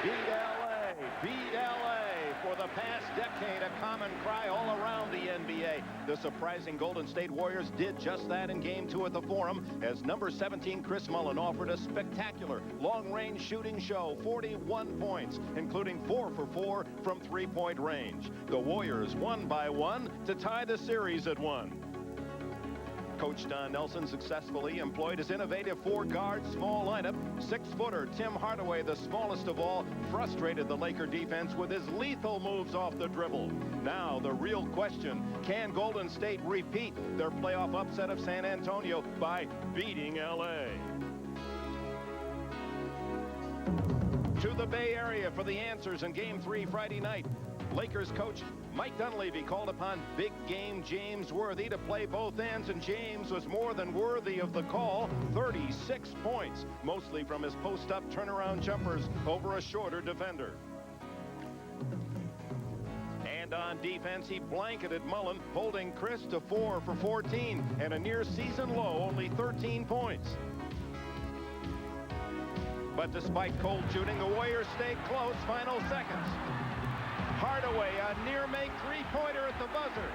Beat LA, beat LA. For the past decade, a common cry all around the NBA. The surprising Golden State Warriors did just that in Game 2 at the Forum as number 17 Chris Mullin offered a spectacular long-range shooting show, 41 points, including 4 for 4 from three-point range. The Warriors won by 1 to tie the series at 1. Coach Don Nelson successfully employed his innovative four-guard small lineup. Six-footer Tim Hardaway, the smallest of all, frustrated the Laker defense with his lethal moves off the dribble. Now the real question, can Golden State repeat their playoff upset of San Antonio by beating LA? To the Bay Area for the answers in Game 3 Friday night. Lakers coach Mike Dunleavy called upon big game James Worthy to play both ends, and James was more than worthy of the call. 36 points, mostly from his post-up turnaround jumpers over a shorter defender. And on defense, he blanketed Mullin, holding Chris to 4 for 14 and a near season low, only 13 points. But despite cold shooting, the Warriors stayed close. Final seconds. Hardaway, a near-make three-pointer at the buzzer.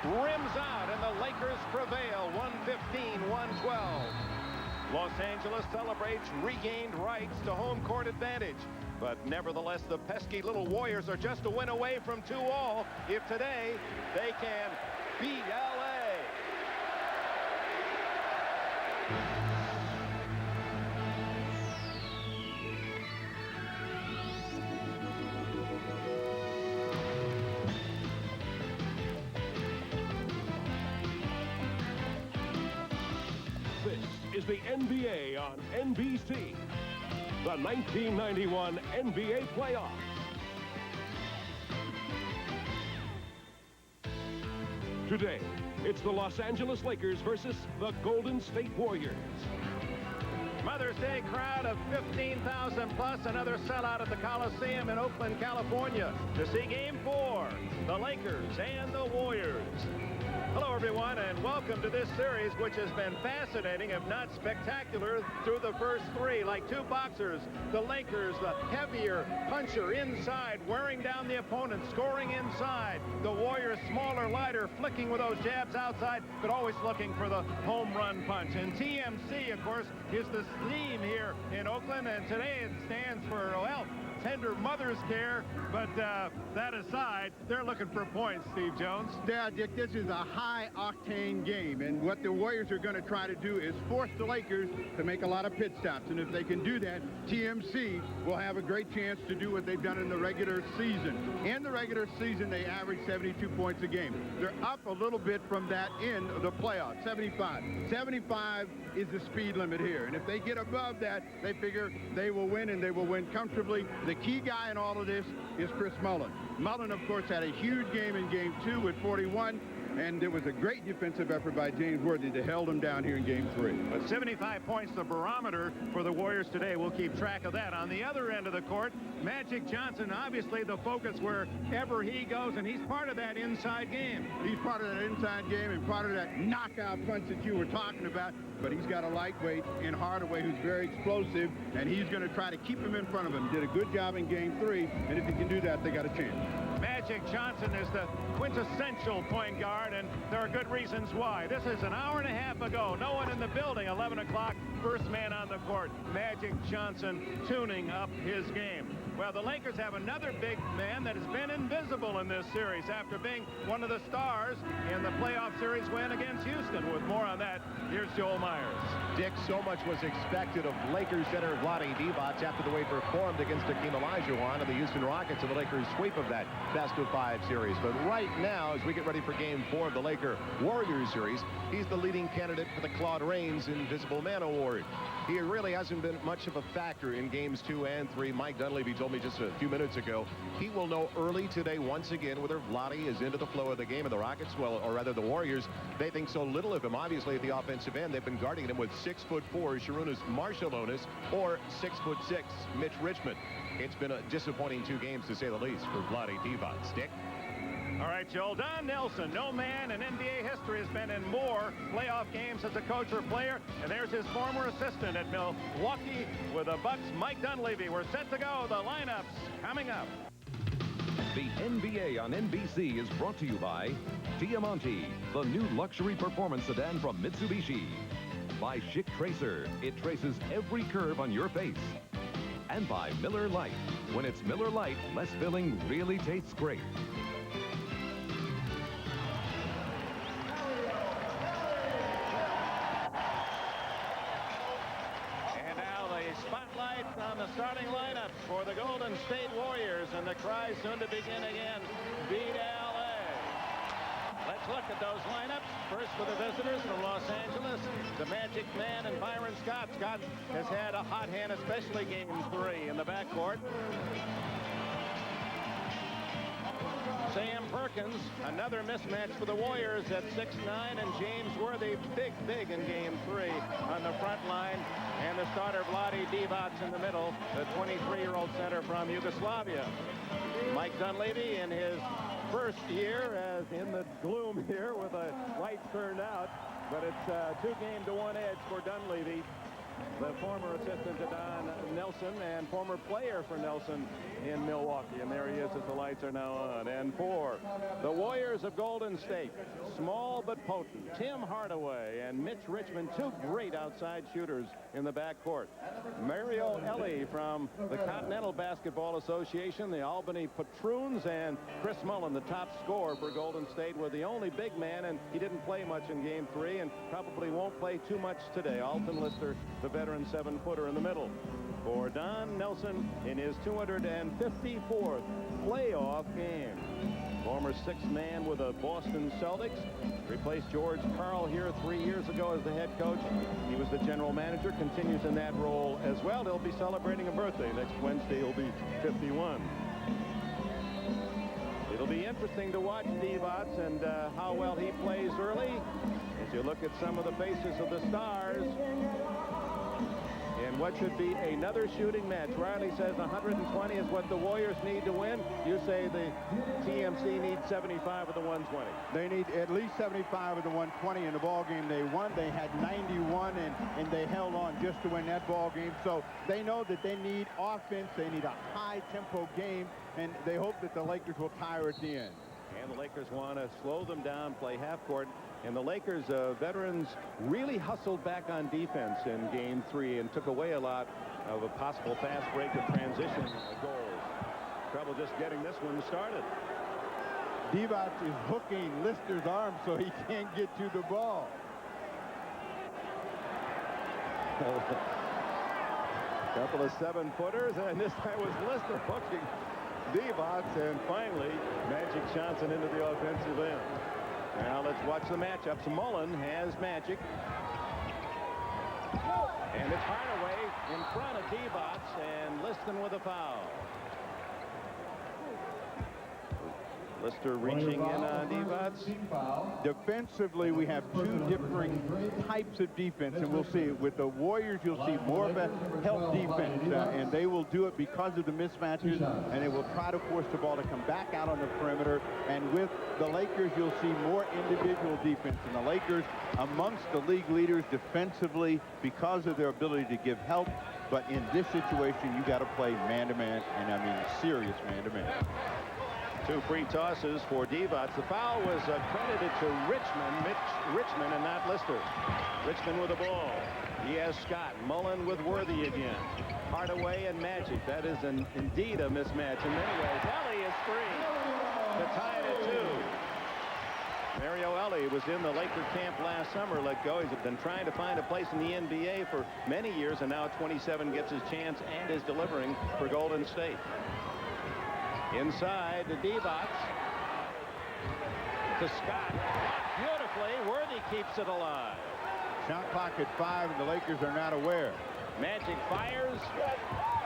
Rims out, and the Lakers prevail, 115-112. Los Angeles celebrates regained rights to home court advantage. But nevertheless, the pesky little Warriors are just a win away from 2-all 2 if today they can beat LA. This is the NBA on NBC. The 1991 NBA playoffs. Today, it's the Los Angeles Lakers versus the Golden State Warriors. Mother's Day crowd of 15,000 plus, another sellout at the Coliseum in Oakland, California to see Game 4, the Lakers and the Warriors. Hello, everyone, and welcome to this series, which has been fascinating, if not spectacular, through the first three. Like two boxers, the Lakers, the heavier puncher inside, wearing down the opponent, scoring inside. The Warriors, smaller, lighter, flicking with those jabs outside, but always looking for the home run punch. And TMC, of course, is the theme here in Oakland, and today it stands for, well, tender mother's care, but that aside, they're looking for points, Steve Jones. Yeah, Dick, this is a high-octane game, and what the Warriors are going to try to do is force the Lakers to make a lot of pit stops, and if they can do that, TMC will have a great chance to do what they've done in the regular season. In the regular season, they average 72 points a game. They're up a little bit from that in the playoffs, 75. 75 is the speed limit here, and if they get above that, they figure they will win, and they will win comfortably. The key guy in all of this is Chris Mullin. Mullin, of course, had a huge game in Game 2 with 41, and it was a great defensive effort by James Worthy that held him down here in Game 3. But 75 points, the barometer for the Warriors today. We'll keep track of that. On the other end of the court, Magic Johnson, obviously the focus wherever he goes, and he's part of that inside game. He's part of that inside game and part of that knockout punch that you were talking about, but he's got a lightweight in Hardaway who's very explosive, and he's going to try to keep him in front of him. Did a good job in Game 3, and if he can do that, they got a chance. Magic Johnson is the quintessential point guard, and there are good reasons why. This is an hour and a half ago. No one in the building. 11 o'clock, first man on the court. Magic Johnson tuning up his game. Well, the Lakers have another big man that has been invisible in this series after being one of the stars in the playoff series win against Houston. With more on that, here's Joel Myers. Dick, so much was expected of Lakers center Vlade Divac after the way performed against Hakeem Olajuwon and the Houston Rockets in the Lakers' sweep of that best-of-5 series. But right now, as we get ready for Game 4 of the Laker-Warriors series, he's the leading candidate for the Claude Rains Invisible Man Award. He really hasn't been much of a factor in Games 2 and 3. Mike Dunleavy told me just a few minutes ago he will know early today once again whether Vlade is into the flow of the game. And the Rockets, well, or rather the Warriors, they think so little of him. Obviously, at the offensive end, they've been guarding him with 6'4" Sharunas Marshalonis or 6'6" Mitch Richmond. It's been a disappointing 2 games, to say the least, for Vlade Divac. Dick? All All right, Joel. Don Nelson, no man in NBA history has been in more playoff games as a coach or player. And there's his former assistant at Milwaukee with the Bucks, Mike Dunleavy. We're set to go. The lineups coming up. The NBA on NBC is brought to you by Diamante, the new luxury performance sedan from Mitsubishi. By Schick Tracer, it traces every curve on your face. And by Miller Lite. When it's Miller Lite, less filling really tastes great. And now the spotlight on the starting lineup for the Golden State Warriors, and the cry soon to begin again. Beat LA. Let's look at those lineups. First for the visitors from Los Angeles, the Magic Man and Byron Scott. Scott has had a hot hand, especially game 3 in the backcourt. Sam Perkins, another mismatch for the Warriors at 6'9", and James Worthy, big in game 3 on the front line. And the starter, Vlade Divac, in the middle, the 23-year-old center from Yugoslavia. Mike Dunleavy in his first year as in the gloom here with the lights turned out, but it's 2-1 edge for Dunleavy, the former assistant to Don Nelson and former player for Nelson in Milwaukee. And there he is as the lights are now on. And for the Warriors of Golden State, small but potent, Tim Hardaway and Mitch Richmond, two great outside shooters in the backcourt. Mario Elie from the Continental Basketball Association, the Albany Patroons, and Chris Mullin, the top scorer for Golden State, were the only big man, and he didn't play much in game 3 and probably won't play too much today. Alton Lister, the veteran 7-footer, in the middle. For Don Nelson in his 254th playoff game. Former sixth man with the Boston Celtics. Replaced George Karl here 3 years ago as the head coach. He was the general manager, continues in that role as well. He'll be celebrating a birthday. Next Wednesday he'll be 51. It'll be interesting to watch Divac and how well he plays early. As you look at some of the faces of the stars. In what should be another shooting match. Riley says 120 is what the Warriors need to win. You say the TMC needs 75 of the 120. They need at least 75 of the 120 in the ball game they won. They had 91, and they held on just to win that ball game. So they know that they need offense. They need a high-tempo game, and they hope that the Lakers will tire at the end. And the Lakers want to slow them down, play half court. And the Lakers veterans really hustled back on defense in game 3 and took away a lot of a possible fast break of transition goals. Trouble just getting this one started. Divac is hooking Lister's arm so he can't get to the ball. Couple of 7-footers, and this time was Lister hooking Divac, and finally Magic Johnson into the offensive end. Now let's watch the matchups. Mullen has Magic. And it's Hardaway in front of Divac, and Liston with a foul. Lister reaching in on Divac. Defensively, we have two differing types of defense, and we'll see. With the Warriors, you'll see more of a help defense, and they will do it because of the mismatches, and they will try to force the ball to come back out on the perimeter. And with the Lakers, you'll see more individual defense. And the Lakers, amongst the league leaders defensively because of their ability to give help. But in this situation, you got to play man-to-man, and I mean serious man-to-man. Two free tosses for Divac. The foul was credited to Richmond and not Lister. Richmond with the ball. He has Scott. Mullen with Worthy again. Hardaway and Magic. That is indeed a mismatch in many ways. Elie is free to tie it at 2. Mario Elie was in the Laker camp last summer, let go. He's been trying to find a place in the NBA for many years, and now at 27 gets his chance and is delivering for Golden State. Inside to Divac. To Scott. Beautifully. Worthy keeps it alive. Shot clock at 5, and the Lakers are not aware. Magic fires,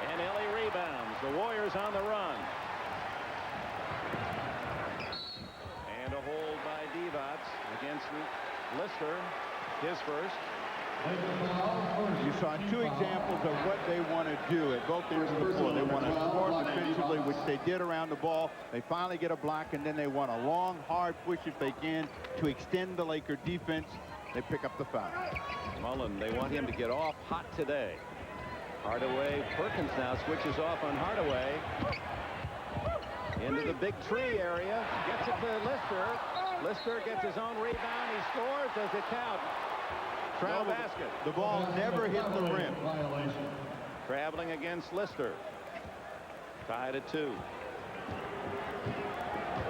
and Elie rebounds. The Warriors on the run. And a hold by Divac against Lister. His first. You saw two examples of what they want to do at both ends of the floor. They want to score defensively, which they did around the ball. They finally get a block, and then they want a long, hard push if they can to extend the Laker defense. They pick up the foul. Mullen, they want him to get off hot today. Hardaway, Perkins now switches off on Hardaway. Into the big tree area. Gets it to Lister. Lister gets his own rebound. He scores. Does it count? No basket. The ball never hit the rim. Traveling against Lister. Tied at 2.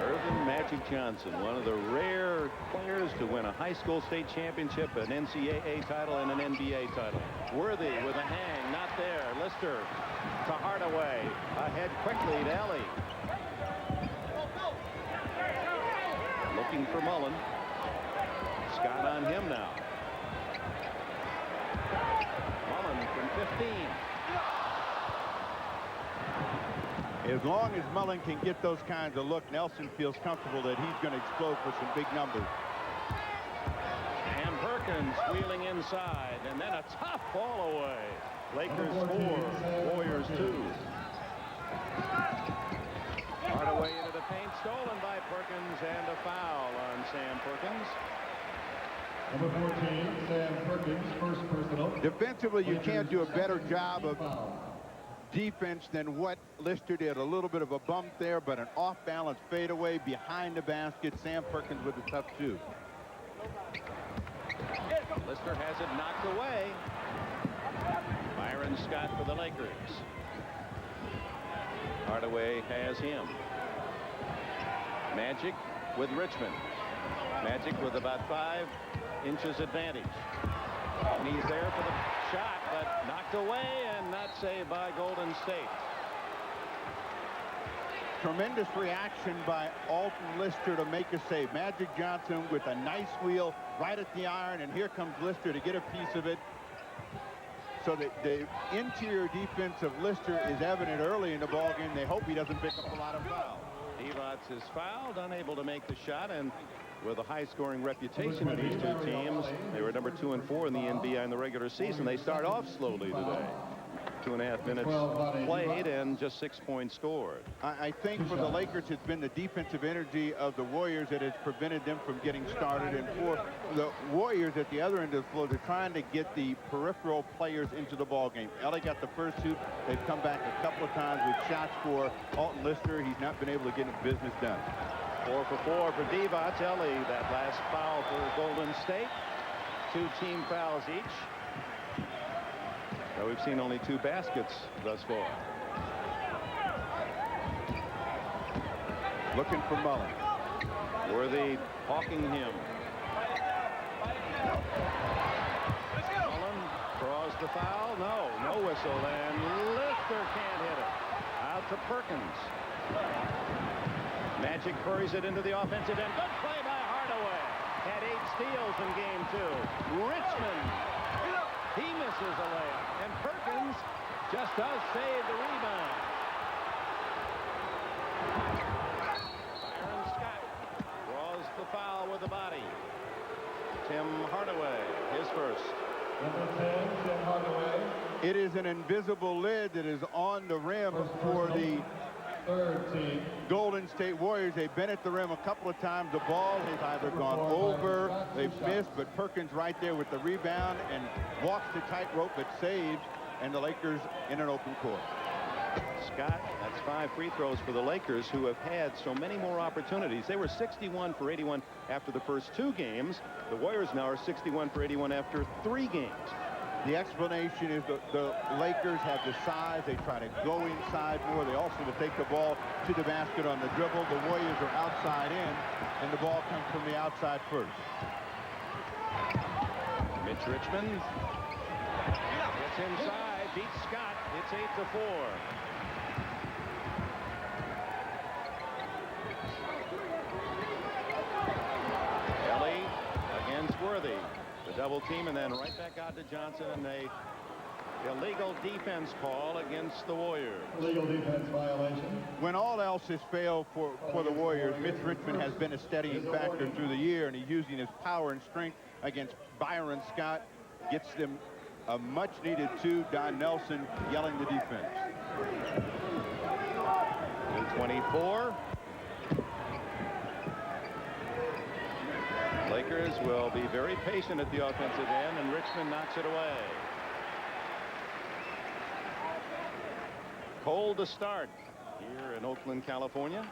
Irvin Magic Johnson, one of the rare players to win a high school state championship, an NCAA title, and an NBA title. Worthy with a hang, not there. Lister to Hardaway. Ahead quickly to Ellie. Looking for Mullen. Scott on him now. Mullen from 15. As long as Mullen can get those kinds of look, Nelson feels comfortable that he's going to explode for some big numbers. And Perkins wheeling inside, and then a tough ball away. Lakers 4, Warriors 2. Hardaway into the paint, stolen by Perkins, and a foul on Sam Perkins. Number 14, Sam Perkins, first personal. Defensively, you can't do a better job of defense than what Lister did. A little bit of a bump there, but an off-balance fadeaway behind the basket. Sam Perkins with a tough shoot. Lister has it knocked away. Byron Scott for the Lakers. Hardaway has him. Magic with Richmond. Magic with about 5 inches advantage. And he's there for the shot, but knocked away and not saved by Golden State. Tremendous reaction by Alton Lister to make a save. Magic Johnson with a nice wheel right at the iron, and here comes Lister to get a piece of it. So the interior defense of Lister is evident early in the ballgame. They hope he doesn't pick up a lot of fouls. Divac is fouled, unable to make the shot, and with a high-scoring reputation of these two teams, they were number 2 and 4 in the NBA in the regular season. They start off slowly today. 2.5 minutes played and just 6 points scored. I think for the Lakers, it's been the defensive energy of the Warriors that has prevented them from getting started. And for the Warriors at the other end of the floor, they're trying to get the peripheral players into the ballgame. Ellie got the first shoot. They've come back a couple of times with shots for Alton Lister. He's not been able to get his business done. 4 for 4 for Divac. Ellie, that last foul for Golden State. 2 team fouls each. So we've seen only 2 baskets thus far. Looking for Mullen. Worthy hawking him. Mullen draws the foul. No whistle, and Lister can't hit it. Out to Perkins. Magic buries it into the offensive end. Good play by Hardaway. Had 8 steals in game 2. Richmond. He misses a layup, and Perkins just does save the rebound. Byron Scott draws the foul with the body. Tim Hardaway, his first. Number 10, Tim Hardaway. It is an invisible lid that is on the rim for the third team. Golden State Warriors. They've been at the rim a couple of times. The ball has either gone over, they've missed, but Perkins right there with the rebound and walks the tightrope but saves, and the Lakers in an open court. Scott, that's 5 free throws for the Lakers, who have had so many more opportunities. They were 61 for 81 after the first 2 games. The Warriors now are 61 for 81 after 3 games. The explanation is the Lakers have the size. They try to go inside more. They also will take the ball to the basket on the dribble. The Warriors are outside in, and the ball comes from the outside first. Mitch Richmond gets inside, beats Scott. It's 8-4. Ellie against Worthy. The double team, and then right back out to Johnson, and a illegal defense call against the Warriors. Illegal defense violation. When all else has failed for the Warriors, Mitch Richmond has been a steadying factor through the year, and he's using his power and strength against Byron Scott. gets them a much-needed 2. Don Nelson yelling the defense. 24. Lakers will be very patient at the offensive end, and Richmond knocks it away. Cold to start here in Oakland, California.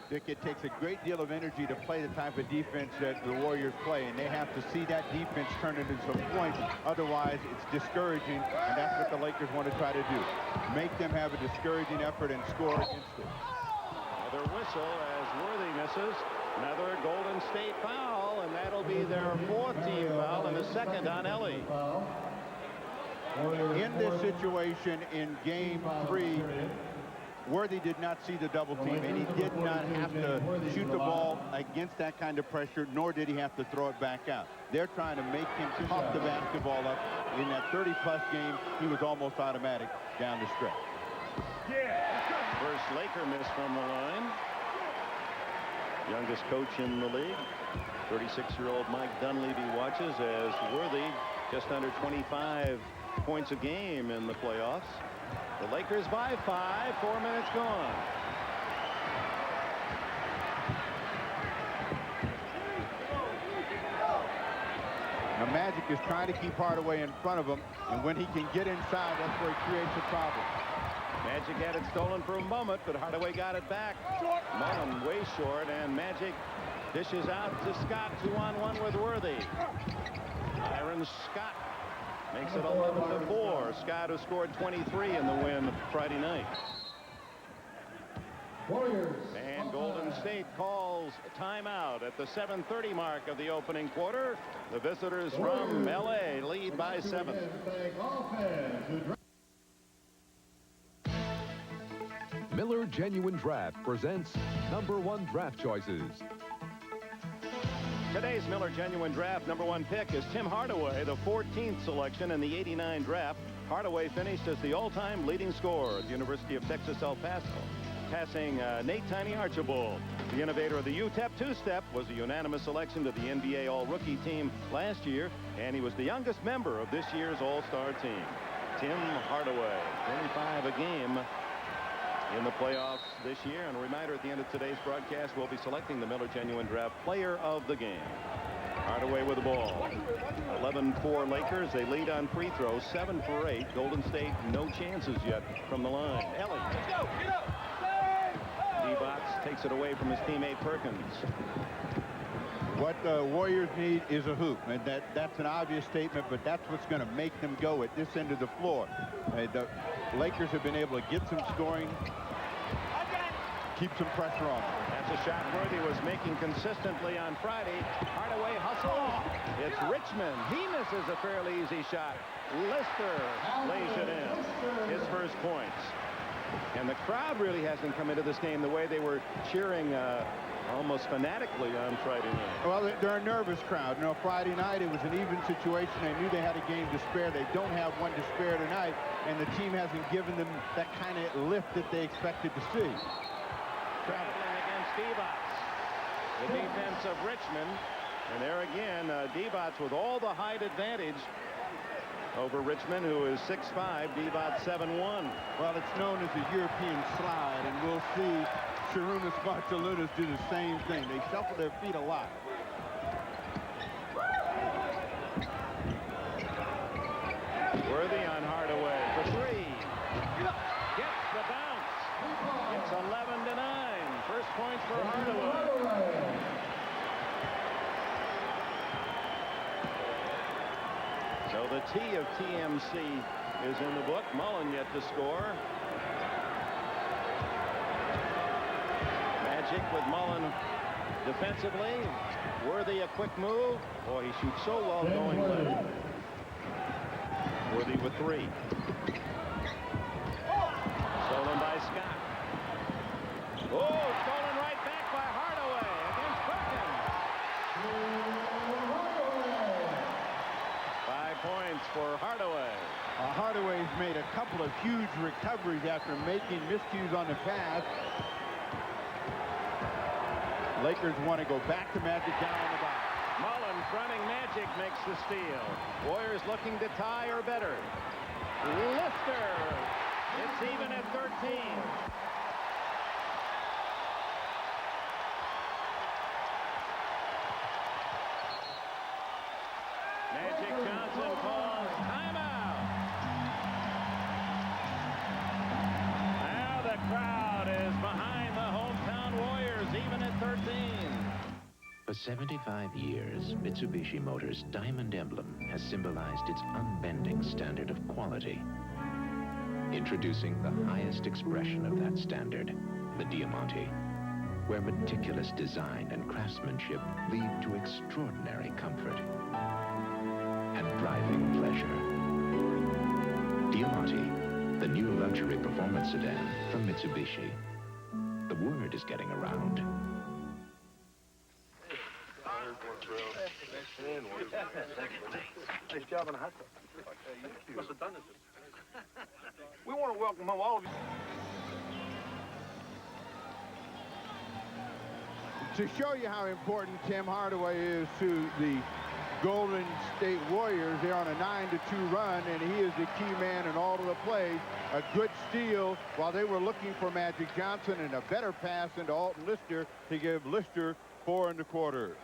Dick, it takes a great deal of energy to play the type of defense that the Warriors play, and they have to see that defense turn into some points. Otherwise, it's discouraging, and that's what the Lakers want to try to do. Make them have a discouraging effort and score against it. Another whistle as Worthy misses. Another Golden State foul, and that'll be their 4th team foul and the 2nd on Ellie. In this situation in Game 3, Worthy did not see the double team, and he did not have to shoot the ball against that kind of pressure, nor did he have to throw it back out. They're trying to make him pop the basketball up. In that 30-plus game, he was almost automatic down the stretch. First Laker miss from the line. Youngest coach in the league. 36-year-old Mike Dunleavy watches as Worthy just under 25 points a game in the playoffs. The Lakers by 5, 4 minutes gone. Now Magic is trying to keep Hardaway in front of him, and when he can get inside, that's where he creates a problem. Magic had it stolen for a moment, but Hardaway got it back. Mullen way short, and Magic dishes out to Scott, 2-on-1 with Worthy. Byron Scott makes it 11-4. Scott, who scored 23 in the win Friday night. And Golden State calls timeout at the 7:30 mark of the opening quarter. The visitors from LA lead by 7. Miller Genuine Draft presents #1 draft choices. Today's Miller Genuine Draft #1 pick is Tim Hardaway, the 14th selection in the '89 draft. Hardaway finished as the all-time leading scorer at the University of Texas El Paso, passing Nate Tiny Archibald. The innovator of the UTEP two-step was a unanimous selection to the NBA All-Rookie team last year, and he was the youngest member of this year's All-Star team. Tim Hardaway, 25 a game in the playoffs this year. And a reminder, at the end of today's broadcast, we'll be selecting the Miller Genuine Draft Player of the Game. Hardaway with the ball. 11-4 Lakers. They lead on free throws. 7 for 8. Golden State, no chances yet from the line. Ellie. Let's go. Get up. D-Box takes it away from his teammate Perkins. What the Warriors need is a hoop, and that's an obvious statement, but that's what's going to make them go at this end of the floor. The Lakers have been able to get some scoring, keep some pressure on them. That's a shot Worthy was making consistently on Friday. Hardaway hustles. It's Richmond. He misses a fairly easy shot. Lister lays it in. His first points. And the crowd really hasn't come into this game the way they were cheering almost fanatically on Friday night. Well, they're a nervous crowd. You know, Friday night it was an even situation. They knew they had a game to spare. They don't have one to spare tonight, and the team hasn't given them that kind of lift that they expected to see. Traveling against D-Bots. The defense of Richmond. And there again, D-Bots with all the height advantage over Richmond, who is 6'5", D-Bots 7'1". Well, it's known as the European slide, and we'll see Sharunas Barcelonas do the same thing. They shuffle their feet a lot. Worthy on Hardaway for 3. Gets the bounce. It's 11-9. First points for Hardaway. So the T of TMC is in the book. Mullen yet to score. Magic with Mullen defensively. Worthy a quick move. Boy, he shoots so well going left. Worthy with 3. Stolen by Scott. Oh, stolen right back by Hardaway against Perkins. 5 points for Hardaway. Hardaway's made a couple of huge recoveries after making miscues on the pass. Lakers want to go back to Magic down on the box. Mullen fronting Magic. Magic makes the steal. Warriors looking to tie or better. Lister. It's even at 13. Magic Johnson calls timeout. Now the crowd is behind the hometown Warriors, even at 13. For 75 years, Mitsubishi Motors' diamond emblem has symbolized its unbending standard of quality. Introducing the highest expression of that standard, the Diamante, where meticulous design and craftsmanship lead to extraordinary comfort and driving pleasure. Diamante, the new luxury performance sedan from Mitsubishi. The word is getting around. Nice job on the hot tub. You must have done this. We want to welcome home all of you. To show you how important Tim Hardaway is to the Golden State Warriors, they're on a 9-2 run, and he is the key man in all of the plays. A good steal while they were looking for Magic Johnson, and a better pass into Alton Lister to give Lister 4 1/4.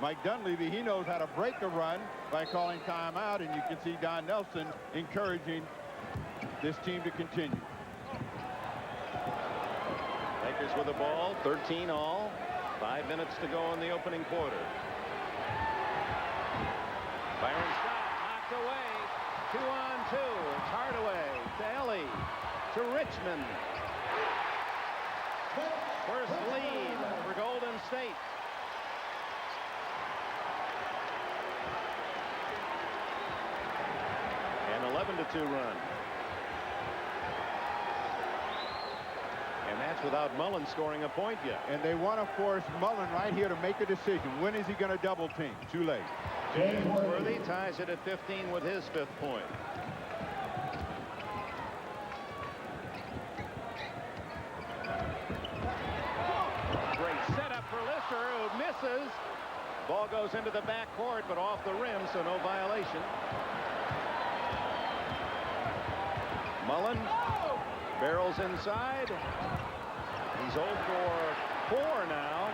Mike Dunleavy, he knows how to break a run by calling timeout, and you can see Don Nelson encouraging this team to continue. Lakers with the ball, 13 all. 5 minutes to go in the opening quarter. Byron shot knocked away. 2-on-2. It's Hardaway to Ellie to Richmond. First lead for Golden State. An 11-2 run. And that's without Mullen scoring a point yet. And they want to force Mullen right here to make a decision. When is he going to double team? Too late. James Worthy ties it at 15 with his 5th point. Great setup for Lister, who misses. Ball goes into the backcourt, but off the rim, so no violation. Mullen barrels inside. He's 0 for 4 now.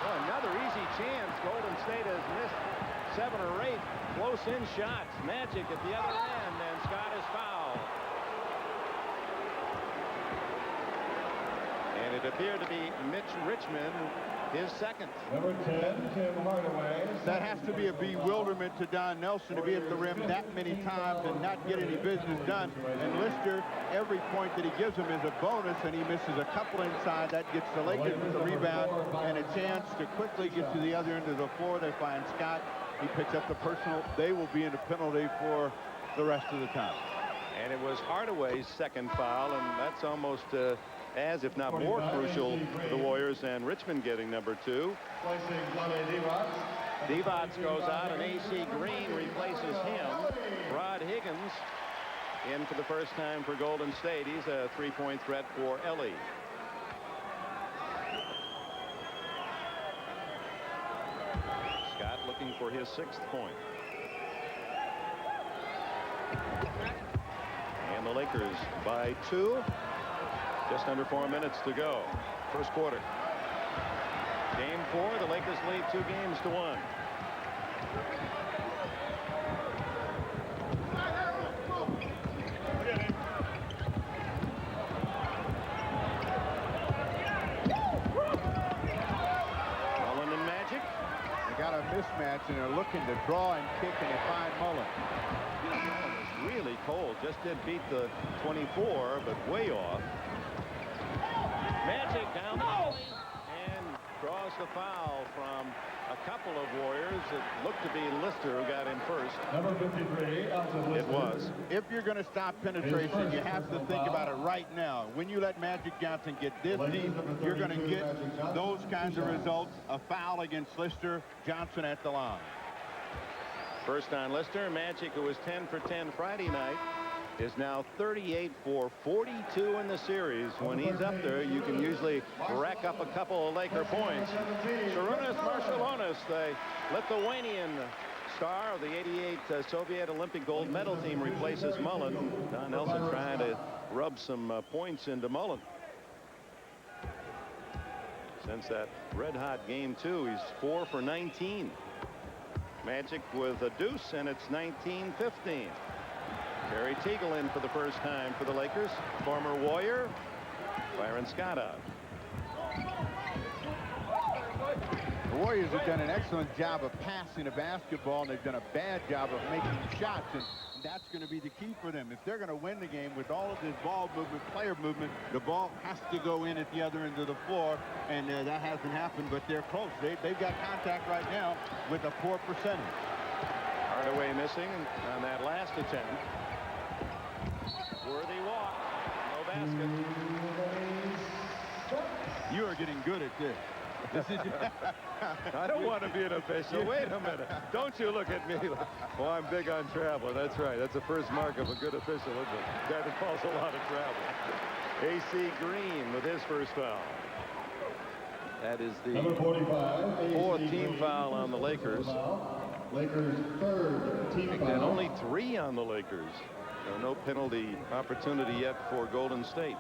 Well, another easy chance. Golden State has missed 7 or 8 close-in shots. Magic at the other end, and Scott is fouled. And it appeared to be Mitch Richmond, his 2nd. Number 10, Tim Hardaway. That has to be a bewilderment to Don Nelson to be at the rim that many times and not get any business done. And Lister, every point that he gives him is a bonus, and he misses a couple inside. That gets the Lakers with the rebound and a chance to quickly get to the other end of the floor. They find Scott. He picks up the personal. They will be in a penalty for the rest of the time. And it was Hardaway's 2nd foul, and that's almost as, if not more, crucial for the Warriors, and Richmond getting number 2. Divac goes out, and A.C. Green replaces him. Rod Higgins in for the first time for Golden State. He's a 3-point threat for Ellie. Scott looking for his 6th point. And the Lakers by 2. Just under 4 minutes to go. First quarter. Game 4, the Lakers lead 2 games to 1. Mullen and Magic. They got a mismatch, and they're looking to draw and kick, and they find Mullen. Mullen is really cold. Just did beat the 24, but way off. Magic down the alley and draws the foul from a couple of Warriors. It looked to be Lister who got in first. Number 53, Alton Lister. It was. If you're going to stop penetration, you have to think about it right now. When you let Magic Johnson get this deep, you're going to get those kinds of results. A foul against Lister, Johnson at the line. First on Lister. Magic, who was 10 for 10 Friday night, is now 38 for 42 in the series. When he's up there, you can usually rack up a couple of Laker points. Sarunas Marciulionis, the Lithuanian star of the '88 Soviet Olympic gold medal team, replaces Mullen. Don Nelson trying to rub some points into Mullen. Since that red-hot game 2, he's 4 for 19. Magic with a deuce, and it's 19-15. Terry Teagle in for the first time for the Lakers. Former Warrior. Byron Scott out. The Warriors have done an excellent job of passing a basketball, and they've done a bad job of making shots, and that's going to be the key for them. If they're going to win the game with all of this ball movement, player movement, the ball has to go in at the other end of the floor, and that hasn't happened, but they're close. They've got contact right now with a poor percentage. Hardaway missing on that last attempt. Worthy walk. No basket. You are getting good at this. I don't want to be an official. Wait a minute. Don't you look at me like, well, I'm big on travel. That's right. That's the first mark of a good official, isn't it? Guy that calls a lot of travel. A.C. Green with his first foul. That is the fourth team foul on the Lakers. Lakers' third team foul. And only 3 on the Lakers. So no penalty opportunity yet for Golden State.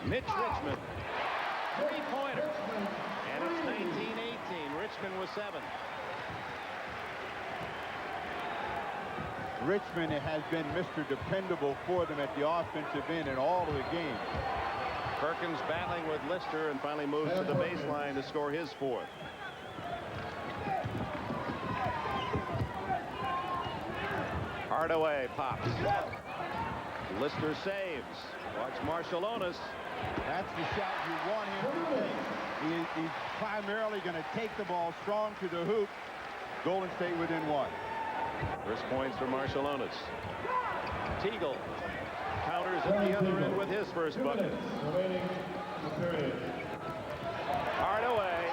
Mitch Richmond, 3-pointer, and it's 19-18. Richmond with 7. Richmond has been Mr. Dependable for them at the offensive end in all of the games. Perkins battling with Lister and finally moves to the baseline to score his 4th. Hardaway pops. Lister saves. Watch Marciulionis. That's the shot you want him to take. He's primarily going to take the ball strong to the hoop. Golden State within 1. First points for Marciulionis. Teagle counters at the other end with his first bucket. Hardaway.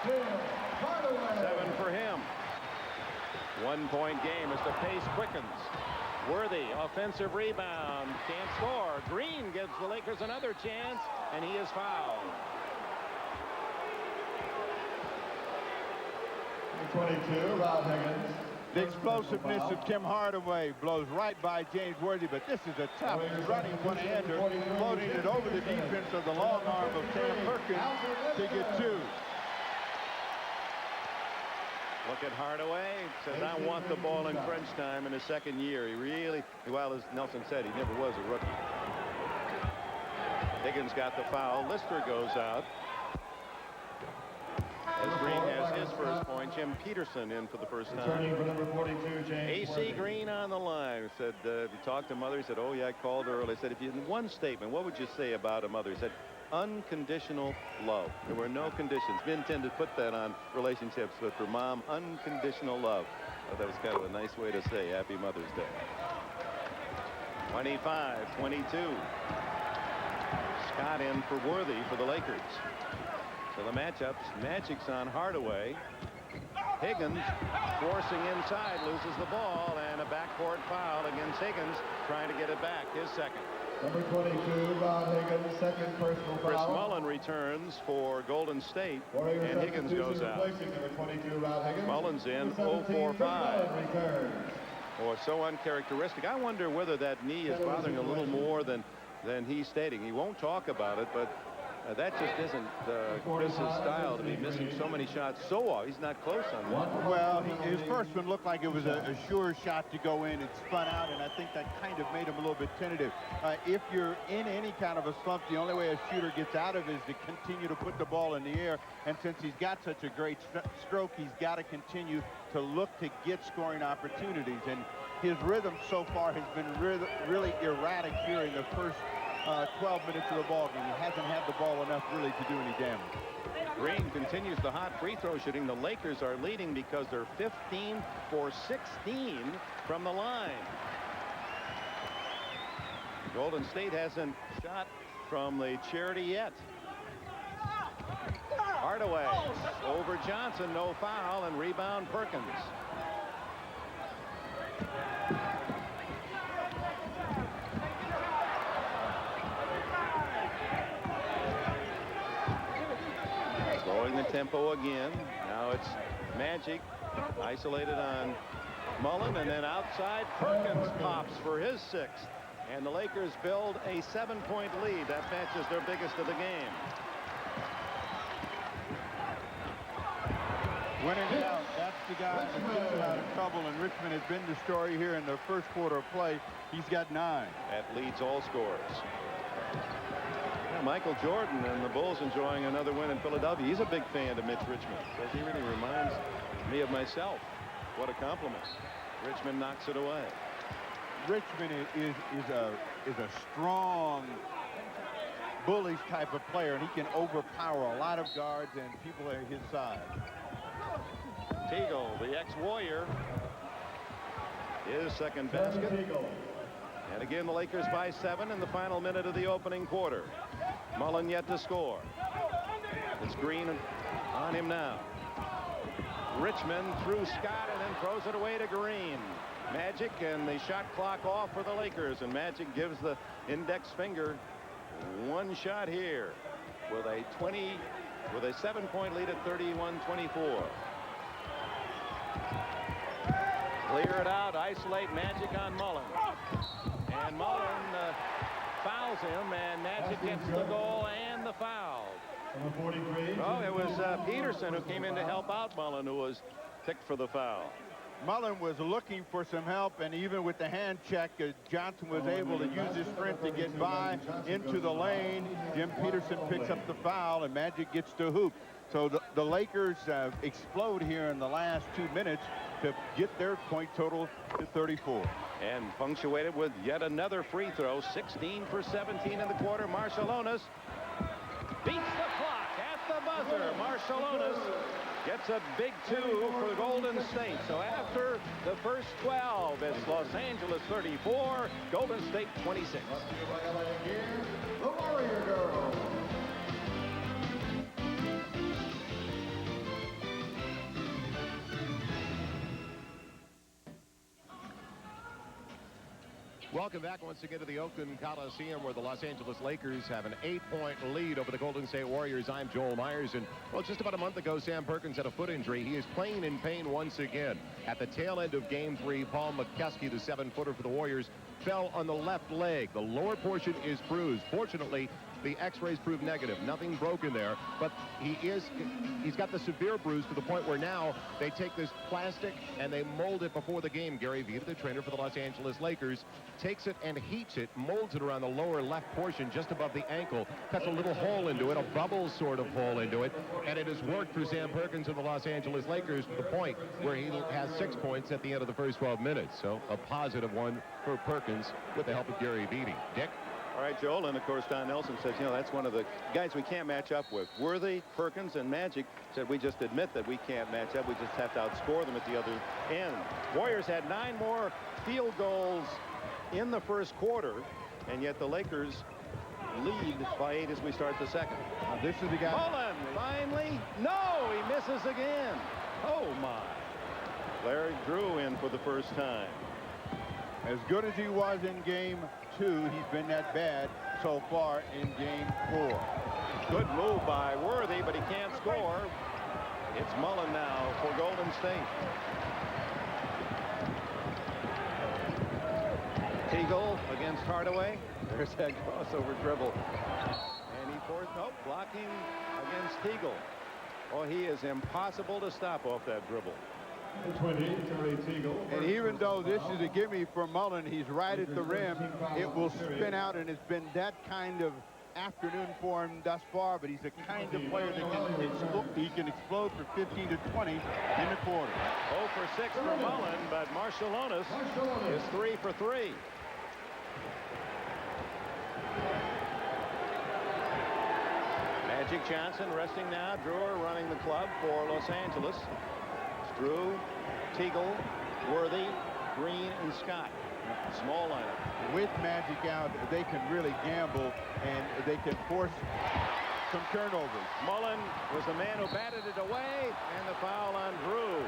7 for him. 1-point game as the pace quickens. Worthy, offensive rebound, can't score. Green gives the Lakers another chance, and he is fouled. 22, Rob Higgins. The explosiveness of Tim Hardaway blows right by James Worthy, but this is a tough running one-hander, floating it over the defense of the long arm of Sam Perkins to get 2. Look at Hardaway. Says, I want the ball in crunch time in his second year. He really, well, as Nelson said, he never was a rookie. Higgins got the foul. Lister goes out. As Green has his first point. Jim Peterson in for the first time. For number 42, James A.C. Green on the line. Said, if you talked to Mother, he said, oh, yeah, I called her early. I said, if you in one statement, what would you say about a mother? He said, unconditional love. There were no conditions. Men tend to put that on relationships, but for Mom, unconditional love. Well, that was kind of a nice way to say Happy Mother's Day. 25-22. Scott in for Worthy for the Lakers. So the matchups, Magic's on Hardaway. Higgins forcing inside, loses the ball, and a backcourt foul against Higgins, trying to get it back, his second. Number 22, Rob Higgins, second personal foul. Chris Mullen returns for Golden State, and Higgins goes out. Number 22, Rob Higgins. Mullen's in 0-4-5. Or so uncharacteristic. I wonder whether that knee is bothering a little more than he's stating. He won't talk about it, but that just isn't Chris's style to be missing so many shots so often. He's not close on that. Well, his first one looked like it was a sure shot to go in. It spun out, and I think that kind of made him a little bit tentative. If you're in any kind of a slump, the only way a shooter gets out of it is to continue to put the ball in the air. And since he's got such a great stroke, he's got to continue to look to get scoring opportunities. And his rhythm so far has been really erratic here in the first 12 minutes of the ball game. He hasn't had the ball enough really to do any damage. Green continues the hot free throw shooting. The Lakers are leading because they're 15 for 16 from the line. Golden State hasn't shot from the charity yet. Hardaway over Johnson, no foul, and rebound Perkins. Different tempo again. Now it's Magic isolated on Mullen, and then outside Perkins pops for his 6th. And the Lakers build a 7-point lead. That matches their biggest of the game. Winning it out, that's the guy that gets him out of trouble, and Richmond has been the story here in the first quarter of play. He's got 9. That leads all scorers. Yeah, Michael Jordan and the Bulls enjoying another win in Philadelphia. He's a big fan of Mitch Richmond. Says he really reminds me of myself. What a compliment. Richmond knocks it away. Richmond is a strong, bullish type of player, and he can overpower a lot of guards and people at his side. Teagle, the ex-Warrior, his second basket. And again, the Lakers by 7 in the final minute of the opening quarter. Mullen yet to score. It's Green on him now. Richmond through Scott and then throws it away to Green. Magic and the shot clock off for the Lakers, and Magic gives the index finger one shot here with a 7-point lead at 31-24. Clear it out, isolate Magic on Mullen. And Mullen fouls him, and Magic gets the goal and the foul. Oh, it was Peterson who came in to help out Mullen, who was picked for the foul. Mullen was looking for some help, and even with the hand check, Johnson was able to use his strength to get by into the lane. Jim Peterson picks up the foul, and Magic gets to hoop. So the Lakers explode here in the last 2 minutes to get their point total to 34. And punctuated with yet another free throw. 16 for 17 in the quarter. Marciulionis beats the clock at the buzzer. Marciulionis gets a big 2 for Golden State. So after the first 12, it's Los Angeles 34, Golden State 26. The Warrior Girls. Welcome back once again to the Oakland Coliseum, where the Los Angeles Lakers have an 8-point lead over the Golden State Warriors. I'm Joel Myers, and well, just about a month ago, Sam Perkins had a foot injury. He is playing in pain once again. At the tail end of Game 3, Paul McKeskey, the 7-footer for the Warriors, fell on the left leg. The lower portion is bruised. Fortunately, the x-rays prove negative. Nothing broken there, but he's got the severe bruise to the point where now they take this plastic and they mold it before the game. Gary Vita, the trainer for the Los Angeles Lakers, takes it and heats it, molds it around the lower left portion just above the ankle, cuts a little hole into it, a bubble sort of hole into it, and it has worked for Sam Perkins and the Los Angeles Lakers to the point where he has 6 points at the end of the first 12 minutes. So a positive one for Perkins with the help of Gary Vita. Dick? All right, Joel, and of course Don Nelson says, you know, that's one of the guys we can't match up with. Worthy, Perkins, and Magic said we just admit that we can't match up. We just have to outscore them at the other end. Warriors had 9 more field goals in the first quarter, and yet the Lakers lead by 8 as we start the second. Now this is the guy. Mullen, finally. No, he misses again. Oh, my. Larry Drew in for the first time. As good as he was in Game 2, he's been that bad so far in Game 4. Good move by Worthy, but he can't score. It's Mullen now for Golden State. Teagle against Hardaway. There's that crossover dribble. And he forced, blocking against Teagle. Oh, he is impossible to stop off that dribble. 20, Terry Teagle. And even though this is a gimme for Mullen, he's right at the rim. It will spin out, and it's been that kind of afternoon for him thus far, but he's the kind of player that can explode for 15 to 20 in the quarter. 0 for 6 for Mullen, but Marciulionis is 3 for 3. Magic Johnson resting now. Drewer running the club for Los Angeles. Drew, Teagle, Worthy, Green, and Scott. Small lineup. With Magic out, they can really gamble, and they can force some turnovers. Mullen was the man who batted it away, and the foul on Drew.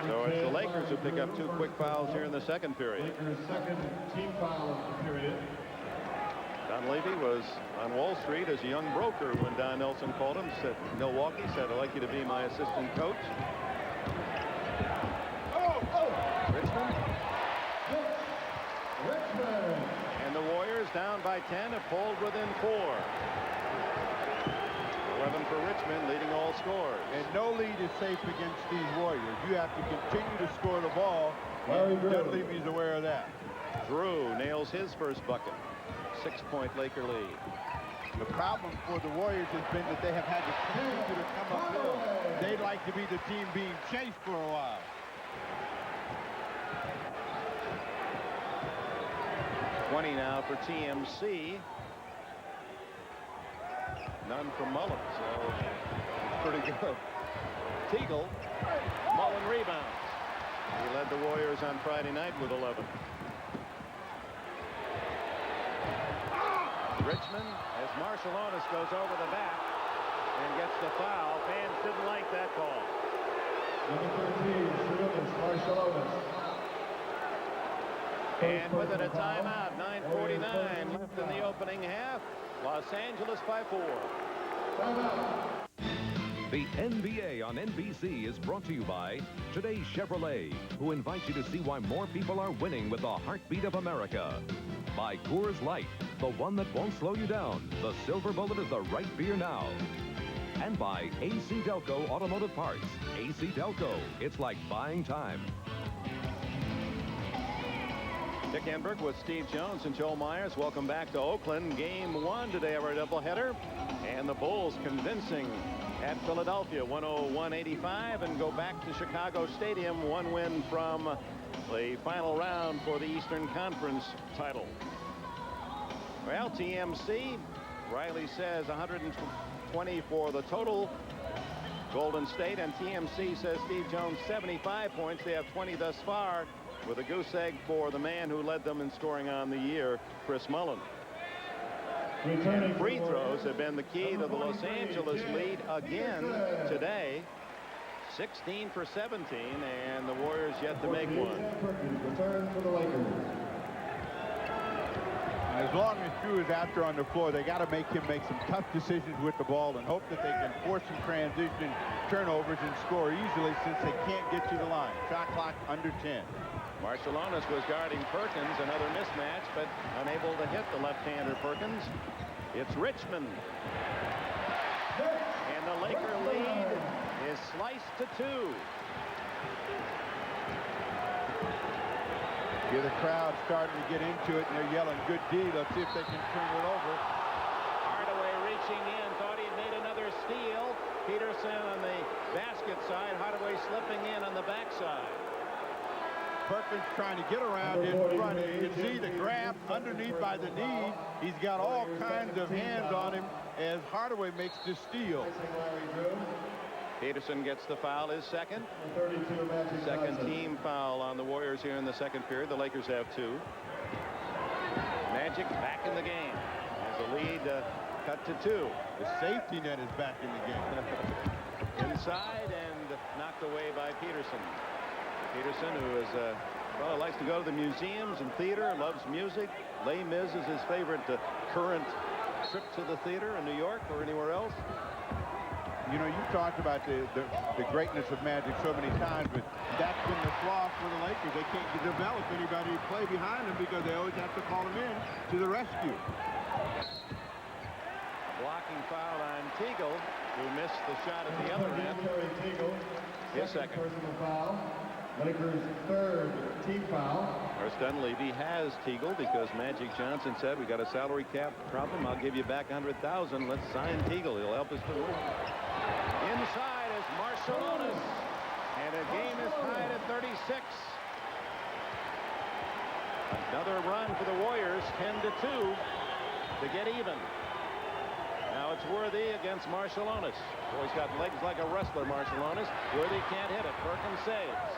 So it's the Lakers who pick up 2 quick fouls here in the second period. Lakers' second team foul of the period. Don Levy was on Wall Street as a young broker when Don Nelson called him. Said Milwaukee, said, I'd like you to be my assistant coach. Richmond. And the Warriors, down by 10, have pulled within 4. 11 for Richmond, leading all scores. And no lead is safe against these Warriors. You have to continue to score the ball. Don Levy's aware of that. Drew nails his first bucket. 6-point Laker lead. The problem for the Warriors has been that they have had to continue to come uphill. They'd like to be the team being chased for a while. $20 now for TMC. None from Mullen, so pretty good. Teagle, Mullen rebounds. He led the Warriors on Friday night with 11. Richmond, as Marciulionis goes over the back and gets the foul. Fans didn't like that call. Number 13, Marciulionis. And with it a timeout, 9:49 left in the opening half. Los Angeles by 4. The NBA on NBC is brought to you by Today's Chevrolet, who invites you to see why more people are winning with the heartbeat of America. By Coors Light, the one that won't slow you down. The Silver Bullet is the right beer now. And by AC Delco Automotive Parts. AC Delco, it's like buying time. Dick Enberg with Steve Jones and Joe Myers. Welcome back to Oakland. Game 1 today of our doubleheader. And the Bulls convincing at Philadelphia, 101-85, and go back to Chicago Stadium. 1 win from the final round for the Eastern Conference title. Well, TMC, Riley says 120 for the total. Golden State, and TMC says Steve Jones 75 points. They have 20 thus far, with a goose egg for the man who led them in scoring on the year, Chris Mullen. And free throws have been the key to the Los Angeles lead again today. 16 for 17, and the Warriors yet to make one. Return for the Lakers. As long as Drew is out there on the floor, they got to make him make some tough decisions with the ball and hope that they can force some transition turnovers and score easily, since they can't get to the line. Shot clock under 10. Marciulionis was guarding Perkins, another mismatch, but unable to hit the left-hander Perkins. It's Richmond. And the Laker lead is sliced to 2. Here the crowd starting to get into it, and they're yelling, good D. Let's see if they can turn it over. Hardaway reaching in, thought he'd made another steal. Peterson on the basket side, Hardaway slipping in on the backside. Perkins trying to get around in front. You can see the grab underneath by the knee. He's got all kinds of hands on him as Hardaway makes the steal. Peterson gets the foul, his second. Second team foul on the Warriors here in the second period. The Lakers have 2. Magic back in the game as the lead cut to 2. The safety net is back in the game. Inside and knocked away by Peterson. Peterson, who is well, likes to go to the museums and theater, loves music. Les Mis is his favorite current trip to the theater in New York or anywhere else. You know, you've talked about the greatness of Magic so many times, but that's been the flaw for the Lakers. They can't develop anybody to play behind them because they always have to call them in to the rescue. A blocking foul on Teagle, who missed the shot at the other end. His second. Personal foul. Lakers' third team foul. Of course, Dunleavy has Teagle because Magic Johnson said, we got a salary cap problem. I'll give you back $100,000. Let's sign Teagle. He'll help us to win. Inside is Marciulionis. And the game is tied at 36. Another run for the Warriors, 10-2 to get even. Now it's Worthy against Marciulionis. Boy, he's got legs like a wrestler, Marciulionis. Worthy can't hit it. Perkins saves.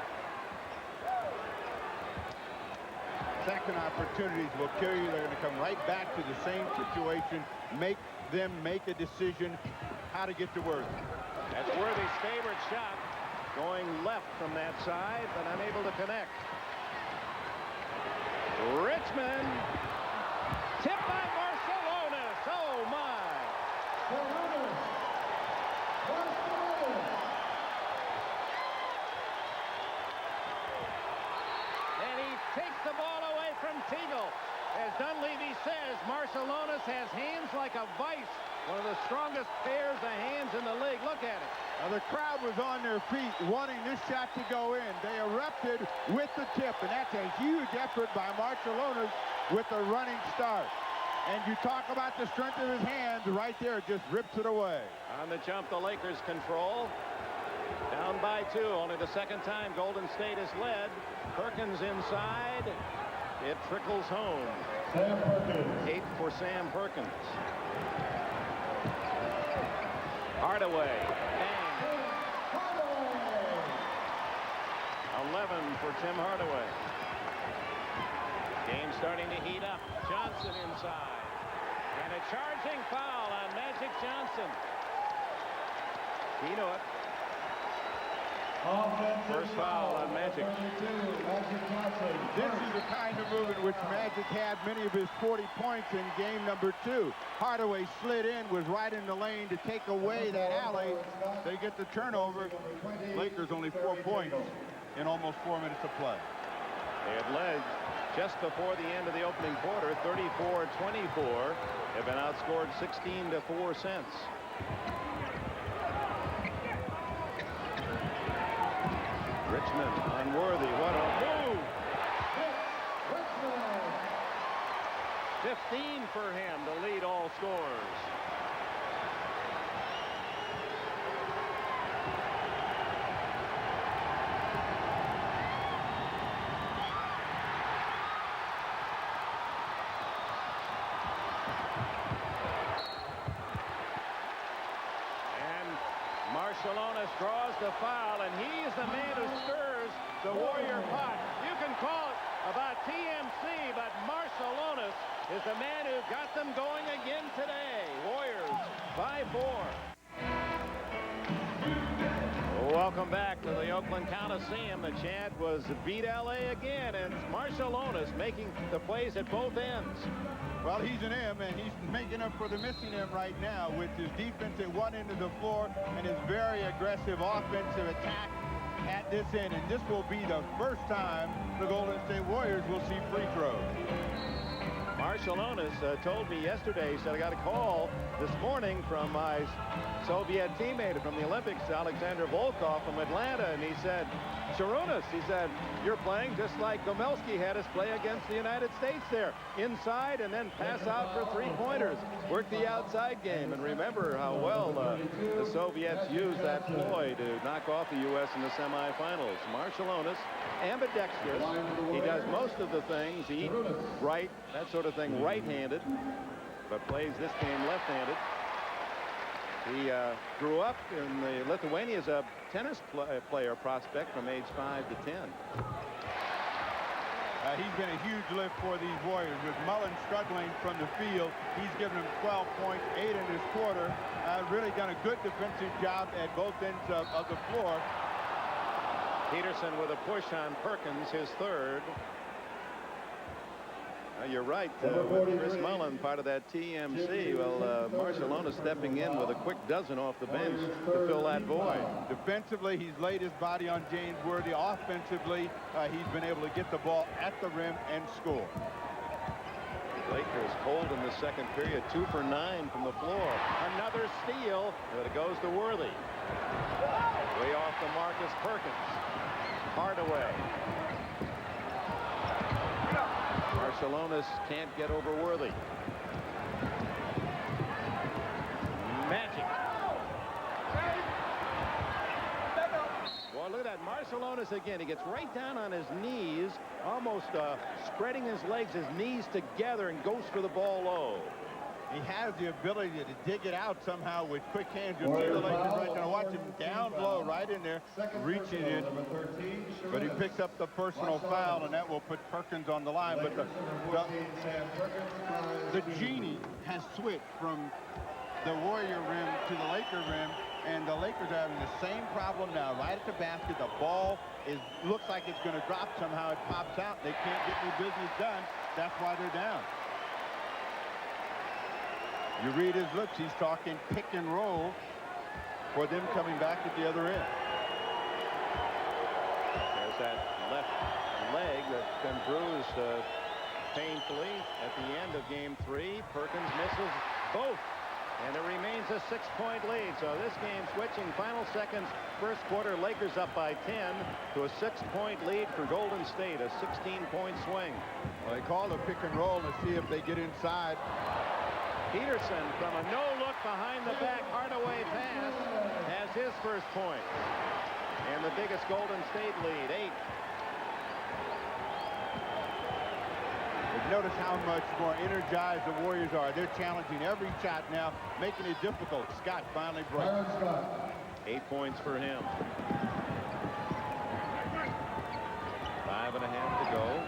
Second opportunities will kill you. They're going to come right back to the same situation. Make them make a decision how to get to Worthy. That's Worthy's favorite shot. Going left from that side, but unable to connect. Richmond. Tipped by Marciulionis. a vice. One of the strongest pairs of hands in the league. Look at it. The crowd was on their feet wanting this shot to go in. They erupted with the tip, and that's a huge effort by Marciulionis with the running start. And you talk about the strength of his hands right there, just rips it away. On the jump, the Lakers control. Down by 2. Only the second time Golden State has led. Perkins inside. It trickles home. Sam Perkins. 8 for Sam Perkins. Hardaway. Bang. 11 for Tim Hardaway. Game starting to heat up. Johnson inside. And a charging foul on Magic Johnson. He knew it. First foul on Magic. This is the kind of move in which Magic had many of his 40 points in game number 2. Hardaway slid in, was right in the lane to take away that alley. They get the turnover. Lakers only 4 points in almost 4 minutes of play. They had led just before the end of the opening quarter, 34-24. They've been outscored 16-4 since. Richmond unworthy. What a move! 15 for him to lead all scorers. Marciulionis draws the foul, and he's the man who stirs the Warrior pot. You can call it about TMC, but Marciulionis is the man who got them going again today. Warriors by 4. Welcome back to the Oakland Coliseum. The chant was beat LA again, and Marciulionis making the plays at both ends. Well, he's an M, and he's making up for the missing M right now with his defense at one end of the floor and his very aggressive offensive attack at this end. And this will be the first time the Golden State Warriors will see free throws. Marciulionis told me yesterday, he said, I got a call this morning from my Soviet teammate from the Olympics, Alexander Volkov from Atlanta, and he said, Sharunas, he said, you're playing just like Gomelski had us play against the United States there. Inside and then pass out for three-pointers. Work the outside game. And remember how well the Soviets used that ploy to knock off the U.S. in the semifinals. Marciulionis, ambidextrous. He does most of the things. He right, that sort of thing, right-handed, but plays this game left-handed. He grew up in Lithuania as a tennis player prospect from age 5 to 10. He's been a huge lift for these Warriors. With Mullen struggling from the field, he's given them 12 points, 8 in this quarter. Really done a good defensive job at both ends of the floor. Peterson with a push on Perkins, his third. You're right, with Chris Mullen, part of that TMC. Well, Marciulionis stepping in with a quick dozen off the bench to fill that void. Defensively, he's laid his body on James Worthy. Offensively, he's been able to get the ball at the rim and score. Lakers cold in the second period, 2 for 9 from the floor. Another steal, but it goes to Worthy. Way off the Marcus Perkins. Hardaway. Marciulionis can't get over Worthy. Magic. Boy, look at that. Marciulionis again. He gets right down on his knees, almost spreading his legs, his knees together, and goes for the ball low. He has the ability to dig it out somehow with quick hands. You'll see the Lakers right now. Watch him down low, right in there, reaching it. But he picks up the personal foul, and that will put Perkins on the line. But the genie has switched from the Warrior rim to the Laker rim, and the Lakers are having the same problem now. Right at the basket, the ball looks like it's going to drop somehow. It pops out. They can't get any business done. That's why they're down. You read his lips, he's talking pick and roll for them coming back at the other end. There's that left leg that's been bruised painfully at the end of game 3. Perkins misses both And it remains a 6-point lead. So this game switching final seconds. First quarter, Lakers up by 10 to a 6-point lead for Golden State. A 16-point swing. Well, they call the pick and roll to see if they get inside. Peterson from a no-look behind the back Hardaway pass has his first point. And the biggest Golden State lead, 8. Notice how much more energized the Warriors are. They're challenging every shot now, making it difficult. Scott finally breaks. 8 points for him. 5.5 to go.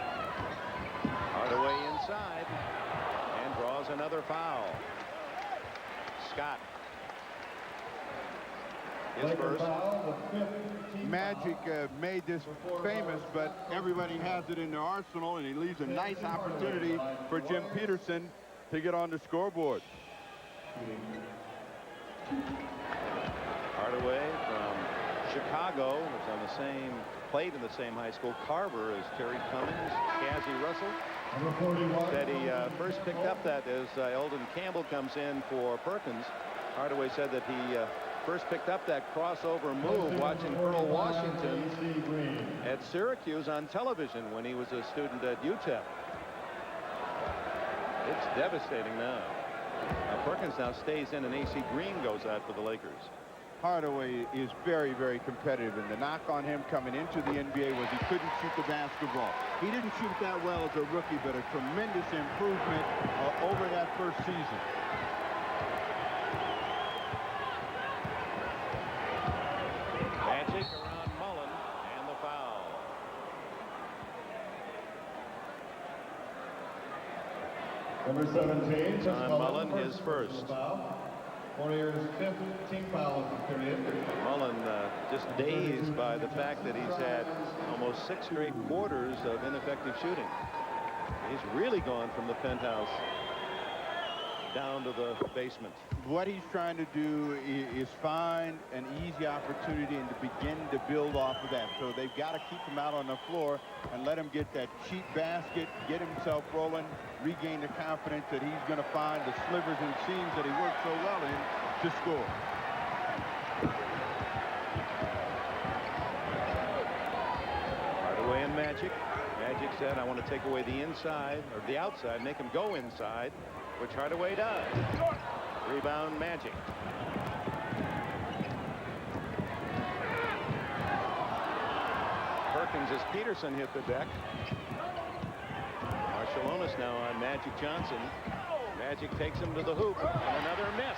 Hardaway inside and draws another foul. Scott. His first. Magic made this famous, but everybody has it in their arsenal, and he leaves a nice opportunity for Jim Peterson to get on the scoreboard. Hardaway from Chicago was on the same, played in the same high school. Carver as Terry Cummings. Cassie Russell said he first picked up that as Eldon Campbell comes in for Perkins. Hardaway said that he first picked up that crossover move watching Earl Washington at Syracuse on television when he was a student at UTEP. It's devastating now. Perkins now stays in, and AC Green goes out for the Lakers. Hardaway is very, very competitive, and the knock on him coming into the NBA was he couldn't shoot the basketball. He didn't shoot that well as a rookie, but a tremendous improvement over that first season. Magic around Mullen, and the foul. Number 17, John Mullen, his first. Warriors' 5th team foul of the period. Mullen just dazed by the fact that he's had almost 6 straight quarters of ineffective shooting. He's really gone from the penthouse down to the basement. What he's trying to do is find an easy opportunity and to begin to build off of that. So they've got to keep him out on the floor and let him get that cheap basket, get himself rolling, regain the confidence that he's going to find the slivers and seams that he worked so well in to score. Hardaway and Magic. Magic said, I want to take away the inside, or the outside, make him go inside, which Hardaway does. Rebound Magic. Perkins as Peterson hit the deck. Marciulionis now on Magic Johnson. Magic takes him to the hoop, and another miss.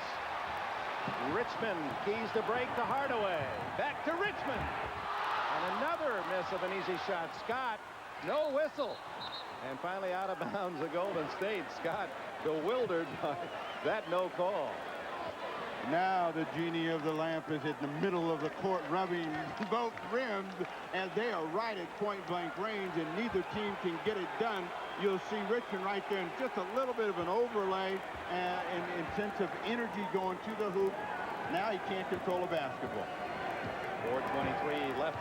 Richmond keys the break to Hardaway. Back to Richmond. And another miss of an easy shot. Scott, no whistle. And finally out of bounds the Golden State. Scott bewildered by that no call. Now the genie of the lamp is at the middle of the court rubbing both rims as they are right at point-blank range, and neither team can get it done. You'll see Richmond right there, and just a little bit of an overlay and sense of energy going to the hoop. Now he can't control a basketball. 4:23 left.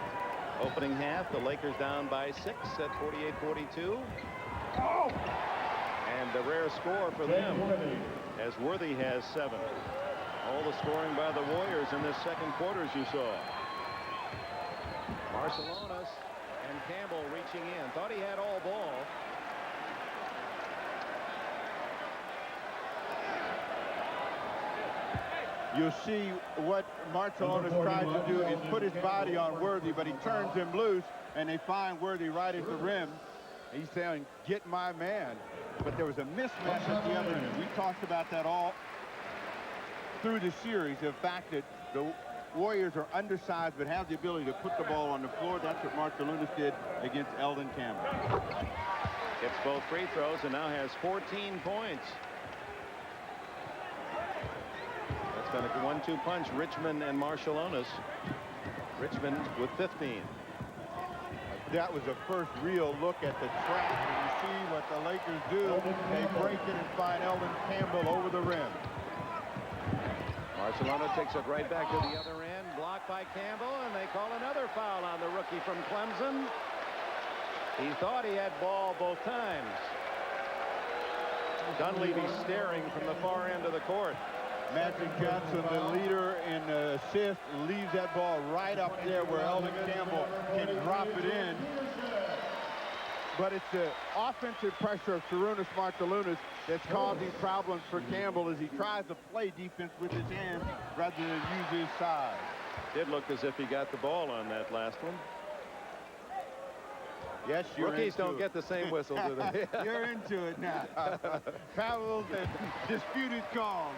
Opening half, the Lakers down by 6 at 48-42. Oh! And a rare score for them, as Worthy has 7. All the scoring by the Warriors in this second quarter, as you saw. Marciulionis and Campbell reaching in. Thought he had all ball. You'll see what Marciulionis tried to do is put his body on Worthy, but he turns him loose, and they find Worthy right at the rim. He's saying, get my man. But there was a mismatch at the other end. We talked about that all through the series, the fact that the Warriors are undersized but have the ability to put the ball on the floor. That's what Marciulionis did against Eldon Campbell. Gets both free throws and now has 14 points. That's going to be 1-2 punch, Richmond and Marciulionis. Richmond with 15. That was the first real look at the track. And you see what the Lakers do. They break it and find Eldon Campbell over the rim. Marciulionis takes it right back to the other end. Blocked by Campbell, and they call another foul on the rookie from Clemson. He thought he had ball both times. Dunleavy staring from the far end of the court. Magic Johnson, the leader in assist, leaves that ball right up there where Elvin Campbell can drop it in. But it's the offensive pressure of Sarunas Marciulionis that's causing problems for Campbell as he tries to play defense with his hands rather than use his size. Did look as if he got the ball on that last one. Yes, rookies don't get the same whistle, do they? You're into it now. Fouls and disputed calls.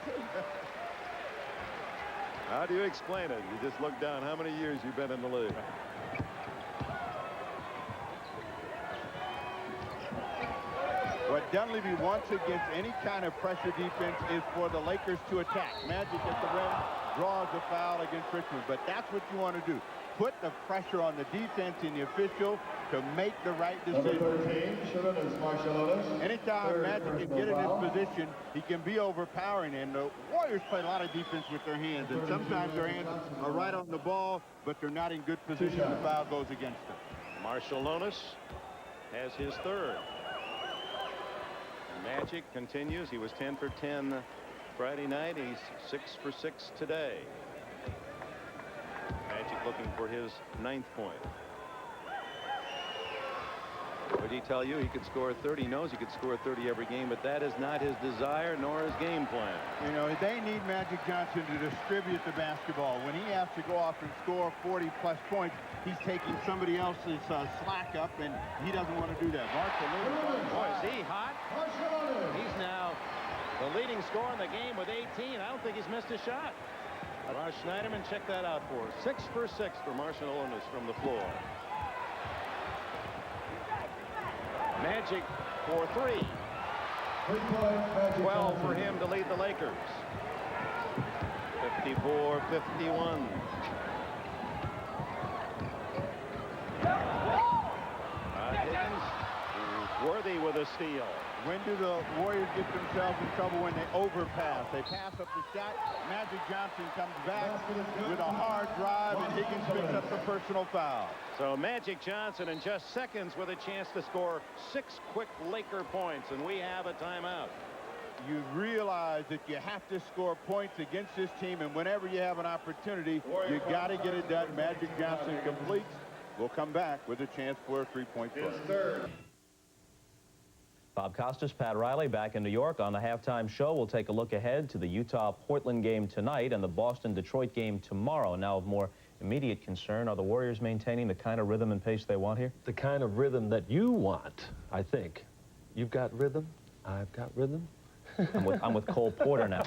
How do you explain it? You just look down how many years you've been in the league. What Dunleavy wants against any kind of pressure defense is for the Lakers to attack. Magic at the rim draws a foul against Richmond, but that's what you want to do. Put the pressure on the defense and the official to make the right decision. Anytime Magic can get in this position, he can be overpowering, and the Warriors play a lot of defense with their hands, and sometimes their hands are right on the ball, but they're not in good position. The foul goes against them. Marciulionis has his third. Magic continues. He was 10 for 10 Friday night. He's 6 for 6 today. Magic looking for his 9th point. Would he tell you he could score 30? He knows he could score 30 every game, but that is not his desire nor his game plan. You know, they need Magic Johnson to distribute the basketball. When he has to go off and score 40-plus points, he's taking somebody else's slack up, and he doesn't want to do that. Marciulionis. Boy, is he hot? He's now the leading scorer in the game with 18. I don't think he's missed a shot. Ross Schneiderman, check that out for us. 6 for 6 for Marciulionis from the floor. Magic for 3. 12 for him to lead the Lakers. 54-51. Higgins, Worthy with a steal. When do the Warriors get themselves in trouble? When they overpass. They pass up the shot. Magic Johnson comes back with a hard drive, and Higgins picks up the personal foul. So Magic Johnson in just seconds with a chance to score 6 quick Laker points, and we have a timeout. You realize that you have to score points against this team, and whenever you have an opportunity, you got to get it done. Magic Johnson completes. We'll come back with a chance for a 3-point play. Bob Costas, Pat Riley back in New York. On the halftime show, we'll take a look ahead to the Utah-Portland game tonight and the Boston-Detroit game tomorrow. Now, of more immediate concern, are the Warriors maintaining the kind of rhythm and pace they want here? The kind of rhythm that you want, I think. You've got rhythm. I've got rhythm. I'm with Cole Porter now.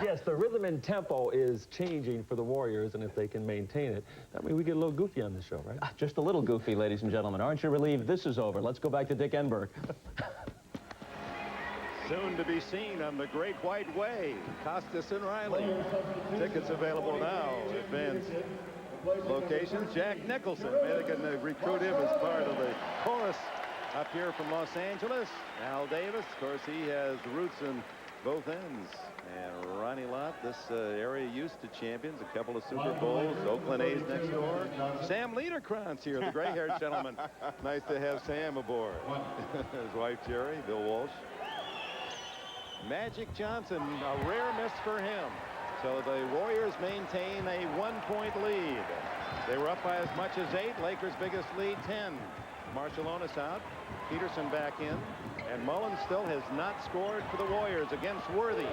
Yes, the rhythm and tempo is changing for the Warriors, and if they can maintain it, I mean, we get a little goofy on this show, right? Just a little goofy, ladies and gentlemen. Aren't you relieved this is over? Let's go back to Dick Enberg. Soon to be seen on the Great White Way. Costas and Riley. Tickets available now. Advanced locations. Jack Nicholson. Maybe they can recruit him as part of the chorus up here from Los Angeles. Al Davis, of course, he has roots in both ends. And Ronnie Lott, this area used to champions, a couple of Super Bowls. Oakland A's next door. Sam Liederkranz here, the gray-haired gentleman. Nice to have Sam aboard. His wife, Jerry, Bill Walsh. Magic Johnson, a rare miss for him. So the Warriors maintain a 1-point lead. They were up by as much as 8. Lakers' biggest lead, 10. Marciulionis out. Peterson back in. And Mullen still has not scored for the Warriors against Worthy.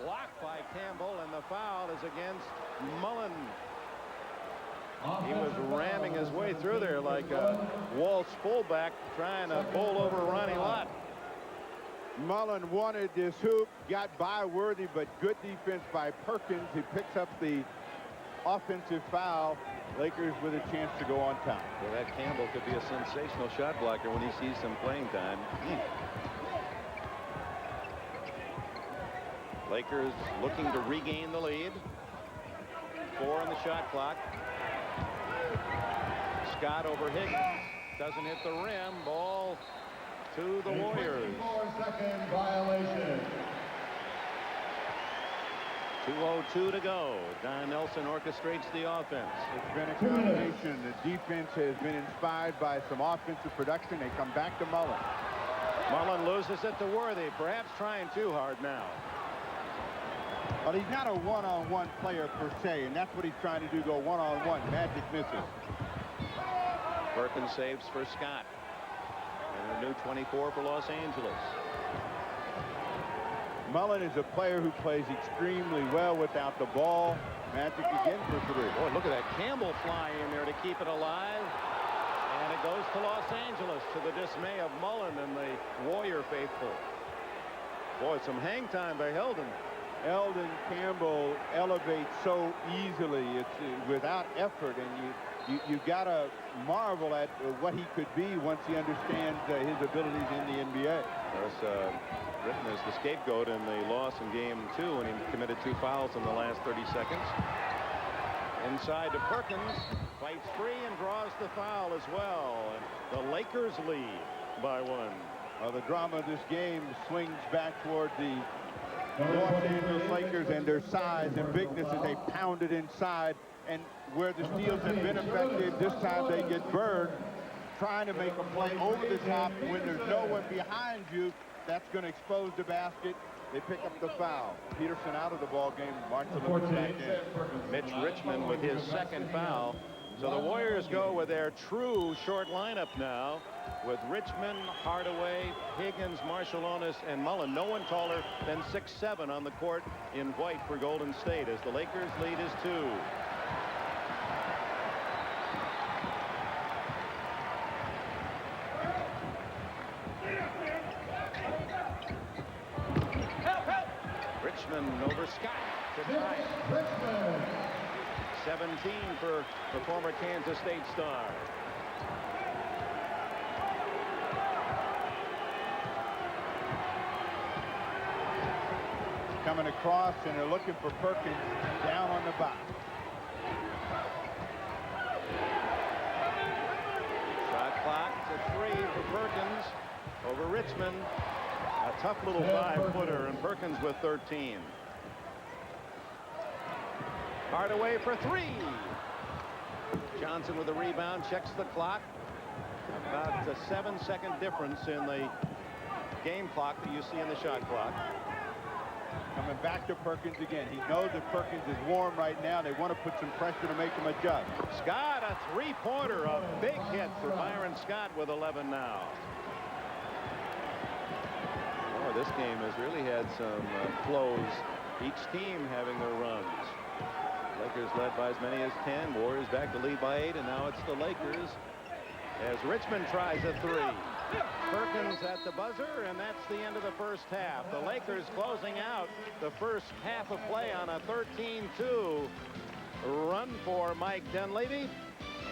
Blocked by Campbell, and the foul is against Mullen. He was ramming his way through there like a Walsh fullback trying to bowl over Ronnie Lott. Mullen wanted this hoop, got by Worthy, but good defense by Perkins. He picks up the offensive foul. Lakers with a chance to go on top. Well, that Campbell could be a sensational shot blocker when he sees some playing time. Lakers looking to regain the lead. 4 on the shot clock. Scott over Higgins. Doesn't hit the rim. Ball to the Warriors. 24-second violation. 2:02 to go. Don Nelson orchestrates the offense. It's been a combination. The defense has been inspired by some offensive production. They come back to Mullen. Mullen loses it to Worthy, perhaps trying too hard now. Well, he's not a one-on-one player per se, and that's what he's trying to do, go one-on-one. Magic misses. Perkins saves for Scott. And a new 24 for Los Angeles. Mullen is a player who plays extremely well without the ball. Magic again for 3. Boy, look at that. Campbell fly in there to keep it alive. And it goes to Los Angeles, to the dismay of Mullen and the Warrior faithful. Boy, some hang time by Eldon. Eldon Campbell elevates so easily. It's without effort, and you gotta marvel at what he could be once he understands his abilities in the NBA. Was written as the scapegoat in the loss in game 2, and he committed 2 fouls in the last 30 seconds. Inside to Perkins, fights free and draws the foul as well. And the Lakers lead by 1. Well, the drama of this game swings back toward the Los Angeles Lakers and their size and bigness as they pound it inside. And where the steals have been effective, this time they get burned. Trying to make a play over the top when there's no one behind you, that's going to expose the basket. They pick up the foul. Peterson out of the ball game. Marshall back in. Mitch Richmond with his 2nd foul. So the Warriors go with their true short lineup now, with Richmond, Hardaway, Higgins, Marshallonis, and Mullen. No one taller than 6'7" on the court in white for Golden State, as the Lakers lead is 2. Richmond over Scott to tie. 17 for the former Kansas State star. Coming across, and they're looking for Perkins down on the box. Shot clock to 3 for Perkins over Richmond. A tough little 5-footer, and Perkins with 13. Hardaway for 3. Johnson with a rebound, checks the clock. About a 7-second difference in the game clock that you see in the shot clock. Coming back to Perkins again. He knows that Perkins is warm right now. They want to put some pressure to make him adjust. Scott, a 3-pointer, a big hit for Byron Scott with 11 now. Oh, this game has really had some flows. Each team having their runs. Lakers led by as many as 10. Warriors back to lead by 8, and now it's the Lakers as Richmond tries a 3. Perkins at the buzzer, and that's the end of the first half. The Lakers closing out the first half of play on a 13-2 run for Mike Dunleavy.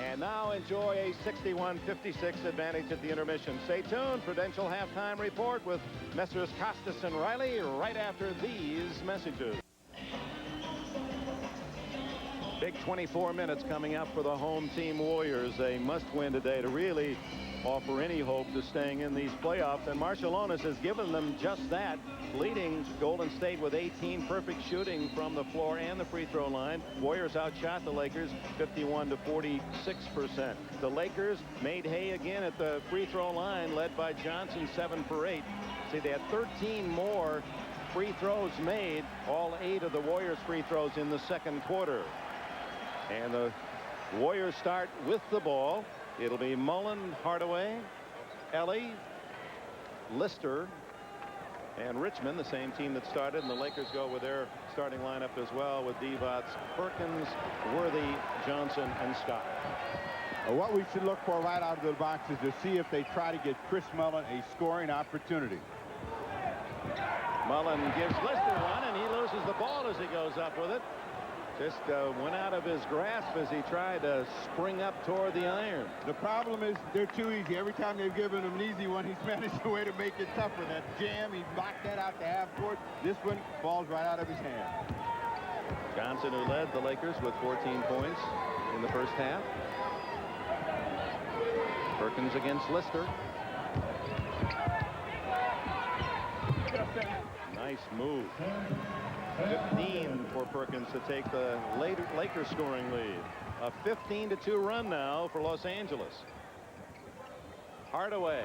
And now enjoy a 61-56 advantage at the intermission. Stay tuned. Prudential halftime report with Messrs. Costas and Riley right after these messages. Big 24 minutes coming up for the home team Warriors. They must win today to really offer any hope to staying in these playoffs. And Marshallonis has given them just that, leading Golden State with 18 perfect shooting from the floor and the free throw line. Warriors outshot the Lakers 51 to 46%. The Lakers made hay again at the free throw line, led by Johnson, 7 for 8. See, they had 13 more free throws made, all 8 of the Warriors free throws in the second quarter. And the Warriors start with the ball. It'll be Mullen, Hardaway, Ellie, Lister, and Richmond, the same team that started, and the Lakers go with their starting lineup as well, with Divac, Perkins, Worthy, Johnson, and Scott. What we should look for right out of the box is to see if they try to get Chris Mullen a scoring opportunity. Mullen gives Lister one, and he loses the ball as he goes up with it. Just went out of his grasp as he tried to spring up toward the iron. The problem is they're too easy. Every time they've given him an easy one, he's managed a way to make it tougher. That jam, he knocked that out to half court. This one falls right out of his hand. Johnson, who led the Lakers with 14 points in the first half. Perkins against Lister. Nice move. 15 for Perkins to take the Lakers scoring lead. A 15-2 run now for Los Angeles. Hardaway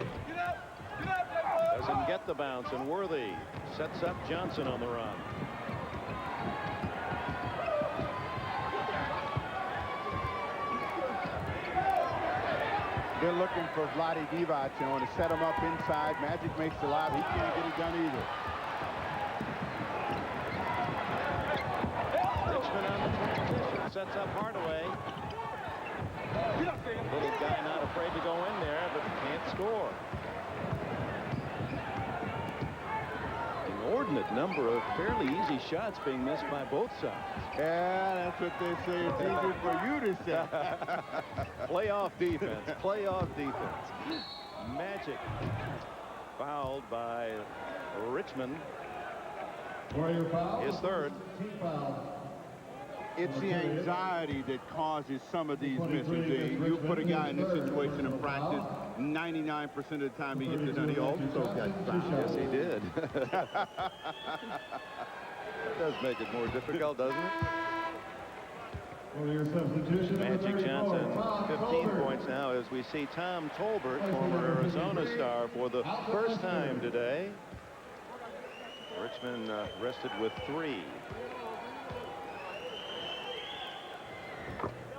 doesn't get the bounce, and Worthy sets up Johnson on the run. They're looking for Vlade Divac, you know, to set him up inside. Magic makes the lob. He can't get it done either. Richmond on the transition. Sets up Hardaway. Little guy not afraid to go in there, but can't score. Inordinate number of fairly easy shots being missed by both sides. Yeah, that's what they say. It's easy for you to say. Playoff defense. Playoff defense. Magic fouled by Richmond. His third. It's the anxiety that causes some of these misses. You put a guy in this situation in practice, 99% of the time he gets it done. He also got fouled. Yes, he did. That does make it more difficult, doesn't it? Magic Johnson, 15 points now as we see Tom Tolbert, former Arizona star, for the first time today. Richmond rested with 3.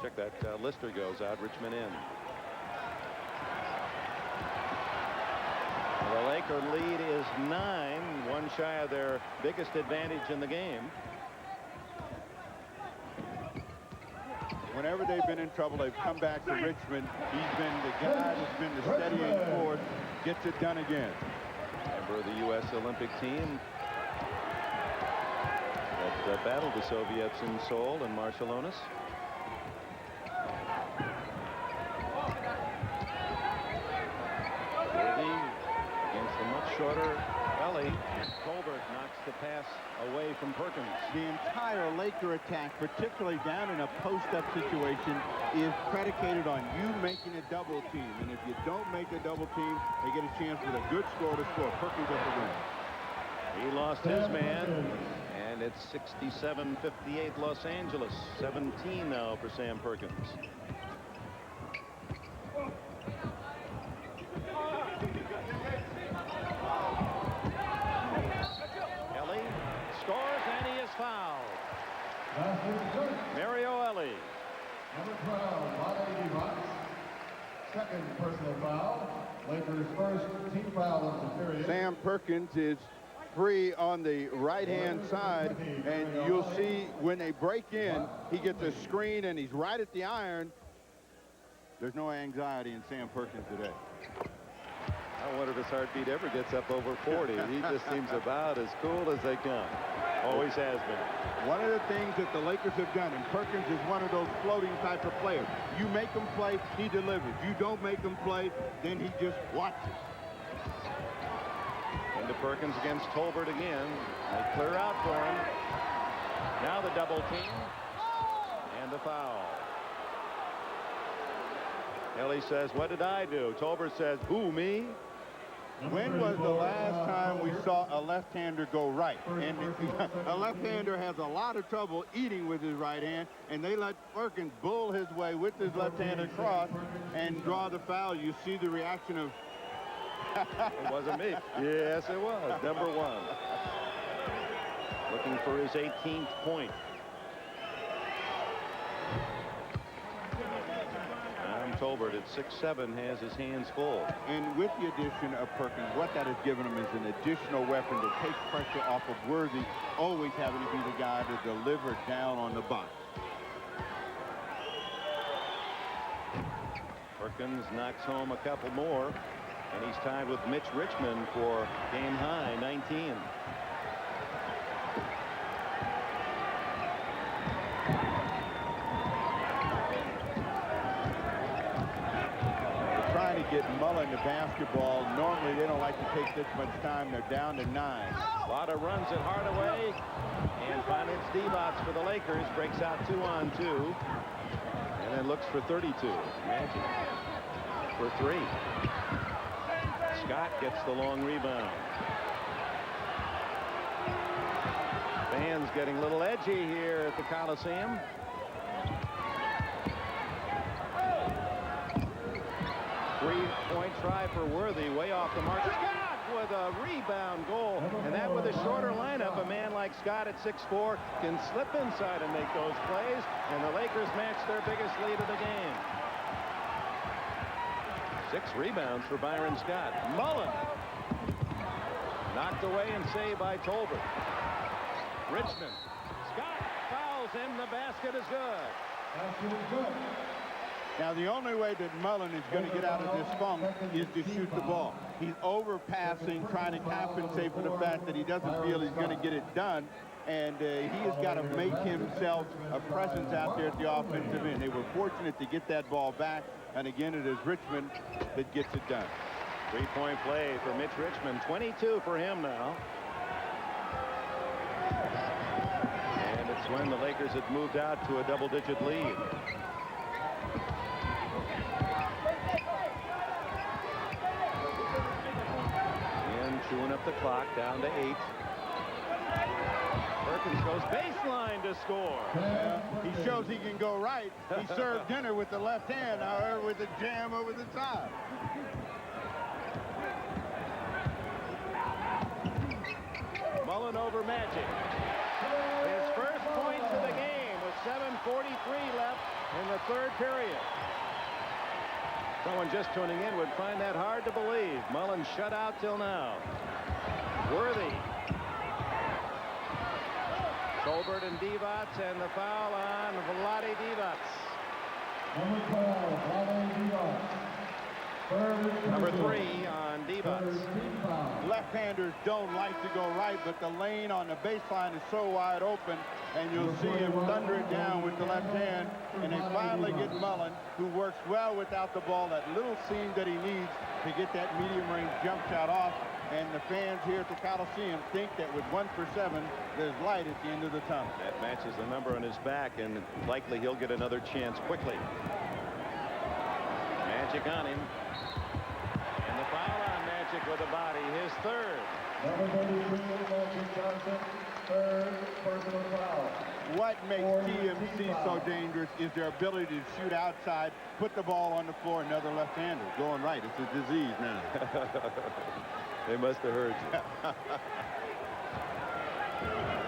Check that. Lister goes out. Richmond in. The Laker lead is 9, one shy of their biggest advantage in the game. Whenever they've been in trouble, they've come back to Richmond. He's been the guy that's been the steadying force. Gets it done again. Member of the U.S. Olympic team that battled the Soviets in Seoul and Marciulionis. Against the much shorter Ellie. Tolbert knocks the pass away from Perkins. The entire Laker attack, particularly down in a post-up situation, is predicated on you making a double team. And if you don't make a double team, they get a chance with a good score to score. Perkins at the win. He lost his man, and it's 67-58 Los Angeles. 17 now for Sam Perkins. Ellie scores, and he is fouled. Mario Ellie. Number 12, Vlade Divac. Second personal foul. Lakers' first team foul of the period. Sam Perkins is free on the right-hand side, and you'll see when they break in, he gets a screen, and he's right at the iron. There's no anxiety in Sam Perkins today. I wonder if his heartbeat ever gets up over 40. He just seems about as cool as they come. Always has been. One of the things that the Lakers have done, and Perkins is one of those floating type of players. You make him play, he delivers. You don't make him play, then he just watches. Into Perkins against Tolbert again. They clear out for him. Now the double team. And the foul. Ellie says, what did I do? Tolbert says, who, me? When was the last time we saw a left-hander go right? And a left-hander has a lot of trouble eating with his right hand, and they let Perkins bull his way with his left-handed cross and draw the foul. You see the reaction of... It wasn't me. Yes, it was. Number 1. Looking for his 18th point. Tolbert at 6'7" has his hands full. And with the addition of Perkins, what that has given him is an additional weapon to take pressure off of Worthy, always having to be the guy to deliver down on the box. Perkins knocks home a couple more, and he's tied with Mitch Richmond for game high 19. Get Mullen the basketball. Normally they don't like to take this much time. They're down to 9. A lot of runs at Hardaway, and finally it's Divac for the Lakers. Breaks out 2-on-2, and then looks for 32. Magic for 3. Scott gets the long rebound. Fans getting a little edgy here at the Coliseum. Three-point try for Worthy, way off the mark. Scott with a rebound goal, and that with a shorter lineup, a man like Scott at 6'4" can slip inside and make those plays, and the Lakers match their biggest lead of the game. 6 rebounds for Byron Scott. Mullen knocked away and saved by Tolbert. Richmond. Scott fouls him. The basket is good. Now, the only way that Mullen is going to get out of this funk is to shoot the ball. He's overpassing, trying to compensate for the fact that he doesn't feel he's going to get it done. And he has got to make himself a presence out there at the offensive end. They were fortunate to get that ball back. And again, it is Richmond that gets it done. 3-point play for Mitch Richmond. 22 for him now. And it's when the Lakers had moved out to a double-digit lead. And chewing up the clock down to 8. Perkins goes baseline to score. He shows he can go right. He served dinner with the left hand, however, with a jam over the top. Mullen over Magic. His first points of the game with 7:43 left in the third period. Someone just tuning in would find that hard to believe. Mullen shut out till now. Worthy. Tolbert and Divac, and the foul on Vlade Divac. Number 12, Vlade Divac. Number 3 on Divac. Left-handers don't like to go right, but the lane on the baseline is so wide open, and you'll see him thunder it down with the left hand, and they finally get Mullen, who works well without the ball, that little seam that he needs to get that medium-range jump shot off. And the fans here at the Coliseum think that with 1 for 7, there's light at the end of the tunnel. That matches the number on his back, and likely he'll get another chance quickly. Magic on him. And the foul on Magic with the body, his third. Number 33, Magic Johnson, third personal foul. What makes TMC so dangerous is their ability to shoot outside, put the ball on the floor, another left-hander. Going right, it's a disease now. They must have heard you.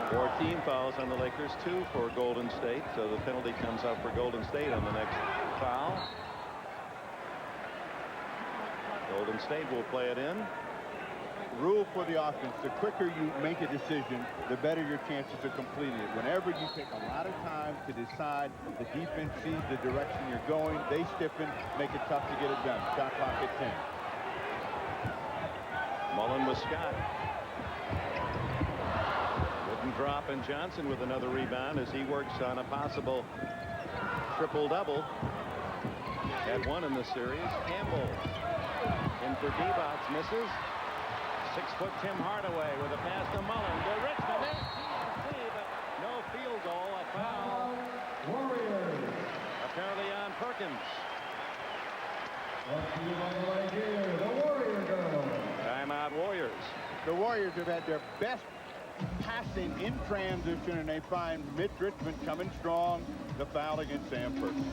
14 fouls on the Lakers, 2 for Golden State. So the penalty comes up for Golden State on the next foul. Golden State will play it in. Rule for the offense, the quicker you make a decision, the better your chances of completing it. Whenever you take a lot of time to decide, the defense sees the direction you're going, they stiffen, make it tough to get it done. Shot clock at 10. Mullen with Scott. Wouldn't drop, and Johnson with another rebound as he works on a possible triple-double. Had one in the series. Campbell in for Divac, misses. 6-foot Tim Hardaway with a pass to Mullen. To Richmond. There's TMC, but no field goal. A foul. Warriors. Apparently on Perkins. Brought to you by the right here, the Warrior Girl. Timeout Warriors. The Warriors have had their best passing in transition, and they find Mitch Richmond coming strong. The foul against Sam Perkins.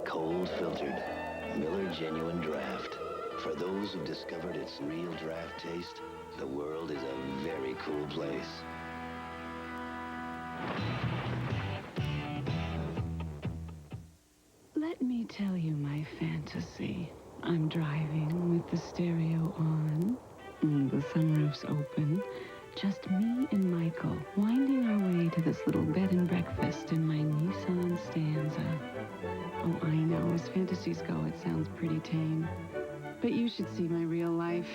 Cold filtered Miller Genuine Draft. For those who've discovered its real draft taste, the world is a very cool place. Let me tell you my fantasy. I'm driving with the stereo on, the sunroof's open, just me and Michael, winding our way to this little bed and breakfast in my Nissan Stanza. Oh, I know, as fantasies go, it sounds pretty tame. But you should see my real life.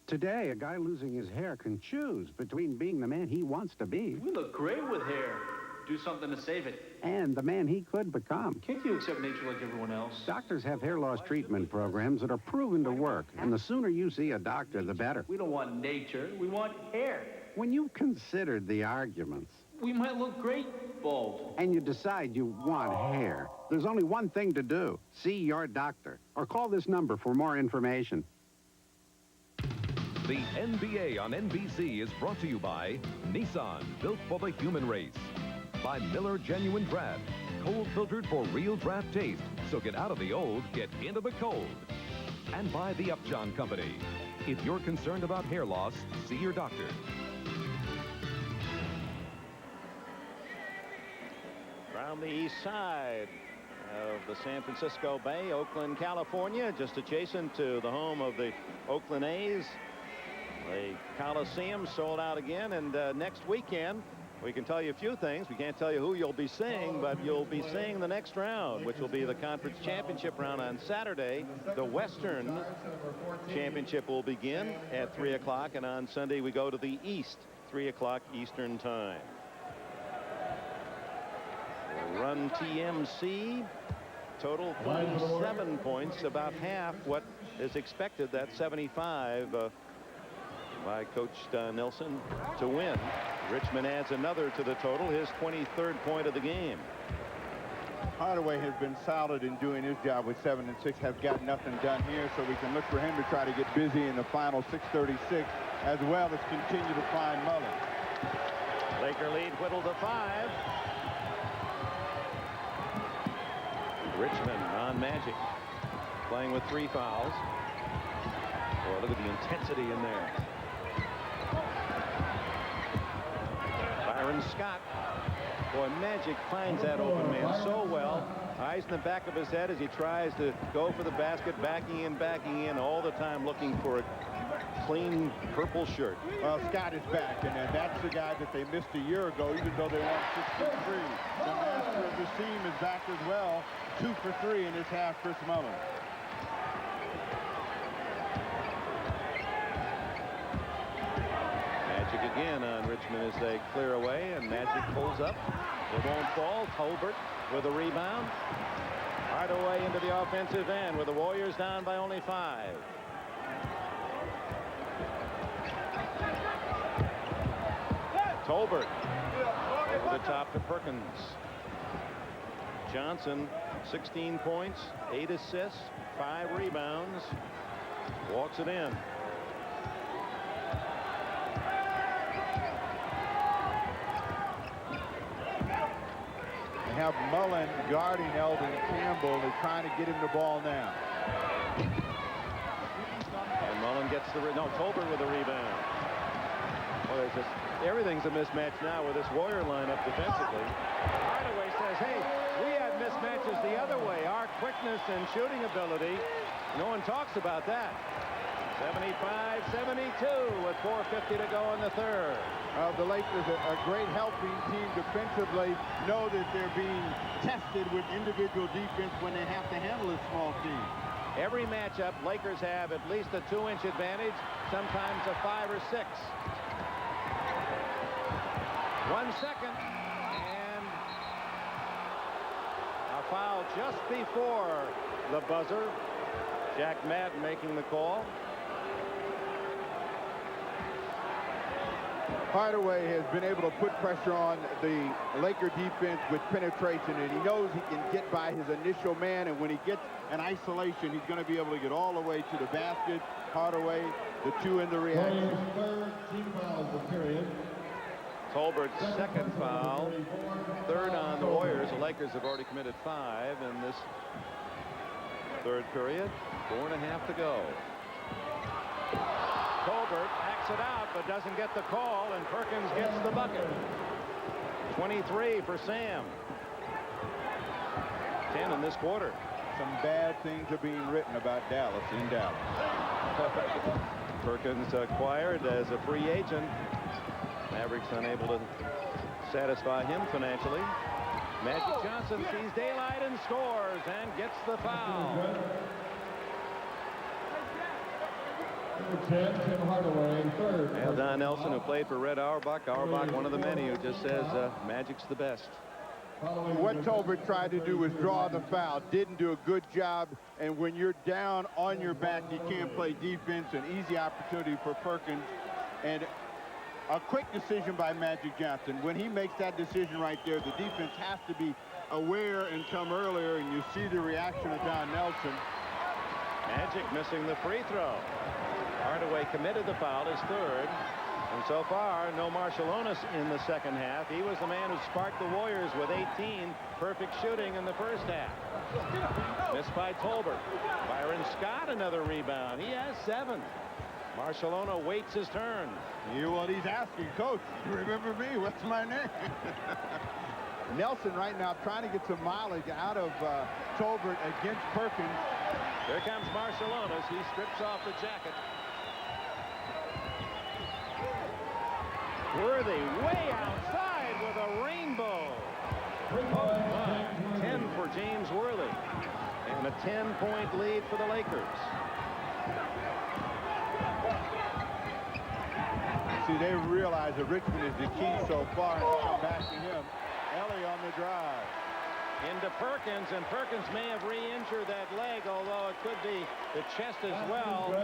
Today, a guy losing his hair can choose between being the man he wants to be We look great with hair. Do something to save it. and the man he could become. Can't you accept nature like everyone else? Doctors have hair loss treatment programs that are proven to work, and the sooner you see a doctor, the better. We don't want nature. We want hair. When you've considered the arguments, We might look great bald. and you decide you want hair, there's only one thing to do. See your doctor, or call this number for more information. The NBA on NBC is brought to you by Nissan, built for the human race. By Miller Genuine Draft, cold filtered for real draft taste. So get out of the old, get into the cold. And by the Upjohn Company. If you're concerned about hair loss, see your doctor. From the east side of the San Francisco Bay, Oakland, California, just adjacent to the home of the Oakland A's. The Coliseum sold out again, and next weekend we can tell you a few things. We can't tell you who you'll be seeing, but you'll be seeing the next round, which will be the conference championship round on Saturday. The Western Championship will begin at 3 o'clock, and on Sunday we go to the East, 3 o'clock Eastern time. Run TMC total 47 points, about half what is expected, that 75 by Coach Nelson to win. Richmond adds another to the total, his 23rd point of the game. Hardaway has been solid in doing his job with 7 and 6, has got nothing done here, so we can look for him to try to get busy in the final 6:36, as well as continue to find Mullen. Laker lead whittled to 5. Richmond on Magic, playing with 3 fouls. Boy, look at the intensity in there. Byron Scott. Boy, Magic finds that open man so well. Eyes in the back of his head as he tries to go for the basket, backing in all the time, looking for a clean purple shirt. Well, Scott is back, and that's the guy that they missed a year ago, even though they won 6-3. The master of the seam is back as well. 2 for 3 in this half, Chris Mullen. Magic again on Richmond as they clear away, and Magic pulls up. It won't fall. Tolbert with a rebound. Hardaway into the offensive end with the Warriors down by only 5. Tolbert over the top to Perkins. Johnson, 16 points, 8 assists, 5 rebounds. Walks it in. They have Mullen guarding Eldon Campbell. They're trying to get him the ball now. And Mullen gets the Tolbert with a rebound. Well, there's just everything's a mismatch now with this Warrior lineup defensively. Hardaway says, hey, we had mismatches the other way. Our quickness and shooting ability, no one talks about that. 75-72 with 4:50 to go in the third. The Lakers, a great helping team defensively, know that they're being tested with individual defense when they have to handle a small team. Every matchup, Lakers have at least a 2-inch advantage, sometimes a 5 or 6. 1 second, and a foul just before the buzzer. Jack Madden making the call. Hardaway has been able to put pressure on the Laker defense with penetration, and he knows he can get by his initial man, and when he gets an isolation, he's going to be able to get all the way to the basket. Hardaway, the 2 in the reaction. Third team foul of the period. Tolbert's second foul, 3rd on the Warriors. The Lakers have already committed 5 in this third period. 4.5 to go. Tolbert hacks it out but doesn't get the call, and Perkins gets the bucket. 23 for Sam. 10 in this quarter. Some bad things are being written about Dallas in Dallas. Perkins acquired as a free agent. Mavericks unable to satisfy him financially. Magic Johnson sees daylight and scores and gets the foul. Tim Hardaway, third. And Don Nelson, who played for Red Auerbach. Auerbach, one of the many who just says Magic's the best. What Tolbert tried to do was draw the foul. Didn't do a good job. And when you're down on your back, you can't play defense. An easy opportunity for Perkins. And a quick decision by Magic Johnson. When he makes that decision right there, the defense has to be aware and come earlier, and you see the reaction of Don Nelson. Magic missing the free throw. Hardaway committed the foul, his third. And so far, no Marciulionis in the second half. He was the man who sparked the Warriors with 18. Perfect shooting in the first half. Missed by Tolbert. Byron Scott, another rebound. He has 7. Marciulionis waits his turn. What he's asking, Coach, remember me? What's my name? Nelson right now trying to get some mileage out of Tolbert against Perkins. Here comes Marciulionis. He strips off the jacket. Worthy way outside with a rainbow. Oh, my. 10 for James Worthy. And a 10-point lead for the Lakers. See, they realize that Richmond is the key so far, and come back to him. Ellie on the drive. Into Perkins, and Perkins may have re-injured that leg, although it could be the chest as well.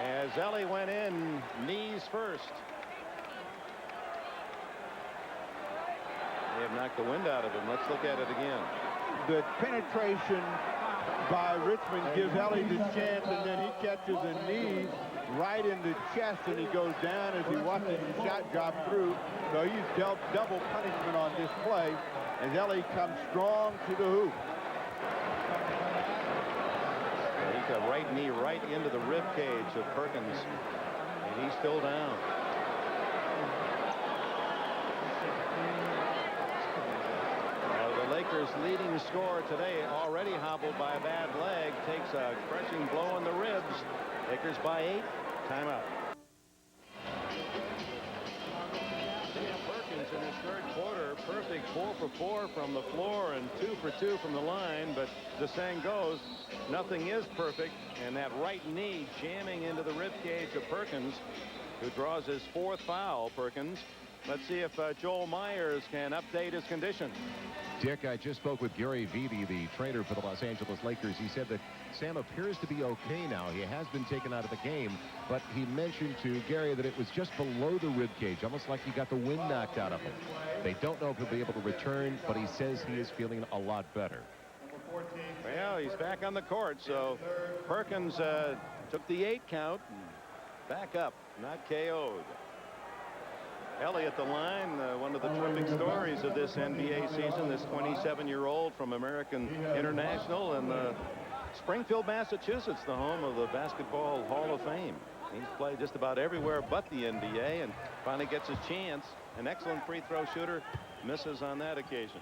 As Ellie went in, knees first. They have knocked the wind out of him. Let's look at it again. The penetration by Richmond gives Ellie the chance, and then he catches a knee right in the chest, and he goes down as he watches the shot drop through. So he's dealt double punishment on this play as Ellie comes strong to the hoop. He's got right knee right into the rib cage of Perkins, and he's still down. The Lakers' leading scorer today, already hobbled by a bad leg, takes a crushing blow in the ribs. Lakers by 8. Timeout. Perkins in his third quarter, perfect 4 for 4 from the floor and 2 for 2 from the line. But the saying goes, nothing is perfect, and that right knee jamming into the rib cage of Perkins, who draws his 4th foul. Perkins. Let's see if Joel Myers can update his condition. Dick, I just spoke with Gary Vitti, the trainer for the Los Angeles Lakers. He said that Sam appears to be okay now. He has been taken out of the game, but he mentioned to Gary that it was just below the rib cage, almost like he got the wind knocked out of him. They don't know if he'll be able to return, but he says he is feeling a lot better. Well, he's back on the court, so Perkins took the 8 count and back up, not KO'd. Ellie at the line, one of the terrific stories of this NBA season, this 27-year-old from American International in Springfield, Massachusetts, the home of the Basketball Hall of Fame. He's played just about everywhere but the NBA and finally gets his chance. An excellent free throw shooter, misses on that occasion.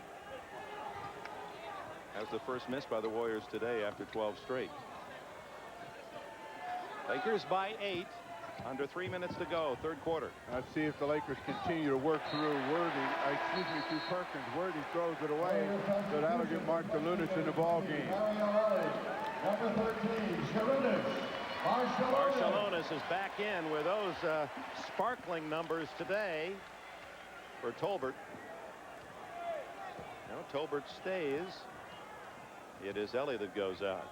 That was the first miss by the Warriors today after 12 straight. Lakers by 8. Under 3 minutes to go, third quarter. Let's see if the Lakers continue to work through through Perkins. Worthy throws it away, so that'll get Marciulionis in the ball game. Number 13, Marciulionis is back in with those sparkling numbers today for Tolbert. Now Tolbert stays. It is Ellie that goes out.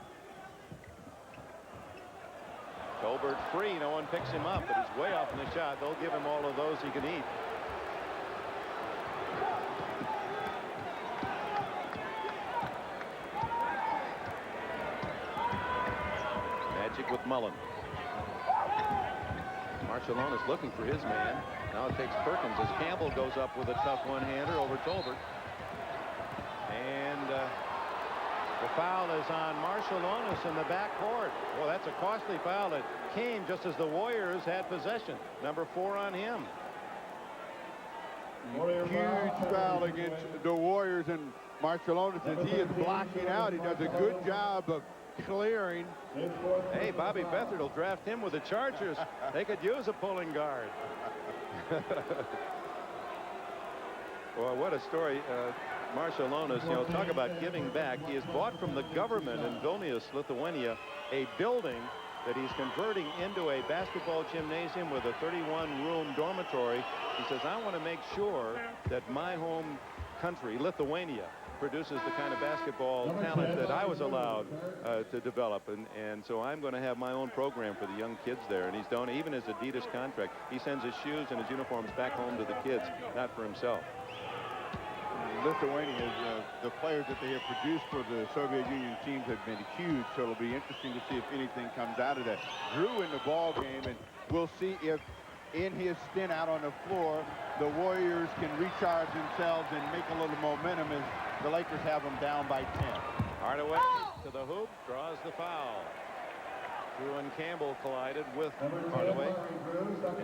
Tolbert free, no one picks him up, but he's way off in the shot. They'll give him all of those he can eat. Magic with Mullen. Marciulionis looking for his man. Now it takes Perkins as Campbell goes up with a tough one-hander over Tolbert. And the foul is on Marciulionis in the backcourt. Well, that's a costly foul that came just as the Warriors had possession. Number 4 on him. Huge foul against the Warriors, and Marciulionis, as he is blocking out, he does a good job of clearing. Hey, Bobby Beathard will draft him with the Chargers. They could use a pulling guard. Well, what a story. Marciulionis, you know, talk about giving back. He has bought from the government in Vilnius, Lithuania, a building that he's converting into a basketball gymnasium with a 31-room dormitory. He says, I want to make sure that my home country, Lithuania, produces the kind of basketball talent that I was allowed to develop. And so I'm going to have my own program for the young kids there. And he's done, even his Adidas contract, he sends his shoes and his uniforms back home to the kids, not for himself. Lithuania, the players that they have produced for the Soviet Union teams have been huge, so it'll be interesting to see if anything comes out of that. Drew in the ball game, and we'll see if in his stint out on the floor, the Warriors can recharge themselves and make a little momentum as the Lakers have them down by 10. Hardaway to the hoop, draws the foul. Drew and Campbell collided with Hardaway,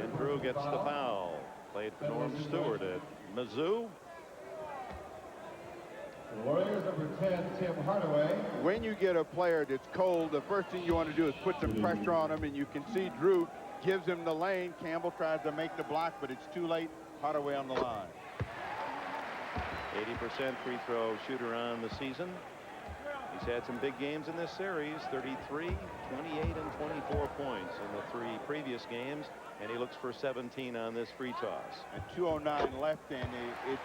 and Drew gets the foul. Played for Norm Stewart at Mizzou. Warriors number 10, Tim Hardaway. When you get a player that's cold, the first thing you want to do is put some pressure on him, and you can see Drew gives him the lane. Campbell tries to make the block, but it's too late. Hardaway on the line. 80% free throw shooter on the season. He's had some big games in this series, 33, 28, and 24 points in the 3 previous games, and he looks for 17 on this free toss. And 2:09 left, and it's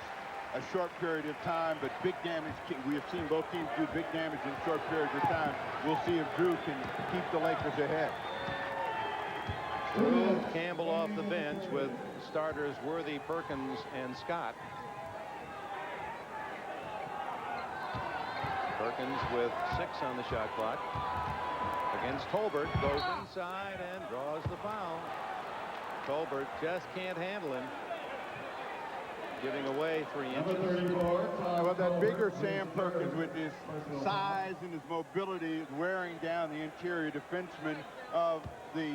a short period of time, but big damage. We have seen both teams do big damage in short periods of time. We'll see if Drew can keep the Lakers ahead. Drew, Campbell off the bench with starters Worthy, Perkins, and Scott. Perkins with 6 on the shot clock against Tolbert, goes inside and draws the foul. Tolbert just can't handle him, giving away 3 inches. Well, that bigger Sam Perkins with his size and his mobility is wearing down the interior defenseman of the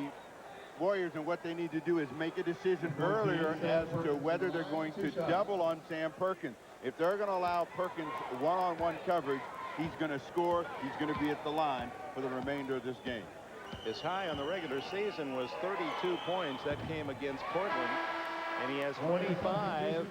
Warriors, and what they need to do is make a decision earlier as to whether they're going to double on Sam Perkins. If they're going to allow Perkins one-on-one coverage, he's going to score. He's going to be at the line for the remainder of this game. His high on the regular season was 32 points. That came against Portland. And he has 25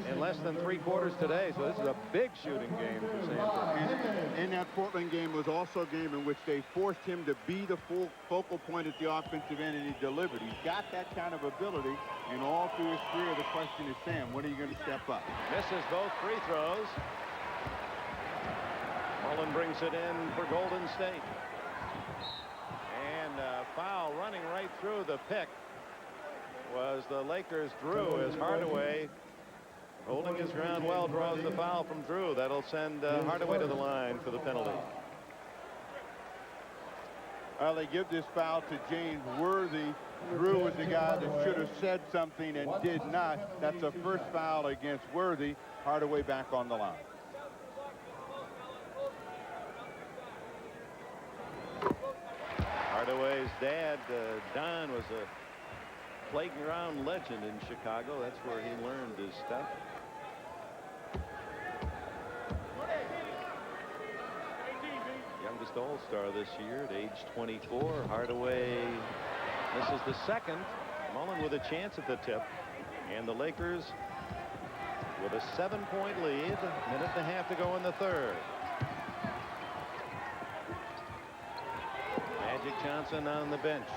in less than 3 quarters today. So this is a big shooting game for Sam Perkins. And that Portland game was also a game in which they forced him to be the full focal point at the offensive end, and he delivered. He's got that kind of ability. And all through his career, the question is, Sam, when are you going to step up? Misses both free throws. Mullen brings it in for Golden State. And foul running right through the pick was the Lakers' Drew, as Hardaway, holding his ground well, draws the foul from Drew. That'll send Hardaway to the line for the penalty. Well, they give this foul to James Worthy. Drew was the guy that should have said something and did not. That's a first foul against Worthy. Hardaway back on the line. Hardaway's dad, Don, was a playground legend in Chicago. That's where he learned his stuff. Youngest All-Star this year at age 24. Hardaway misses the second. Mullen with a chance at the tip. And the Lakers with a 7-point lead. Minute and a half to go in the third. Magic Johnson on the bench.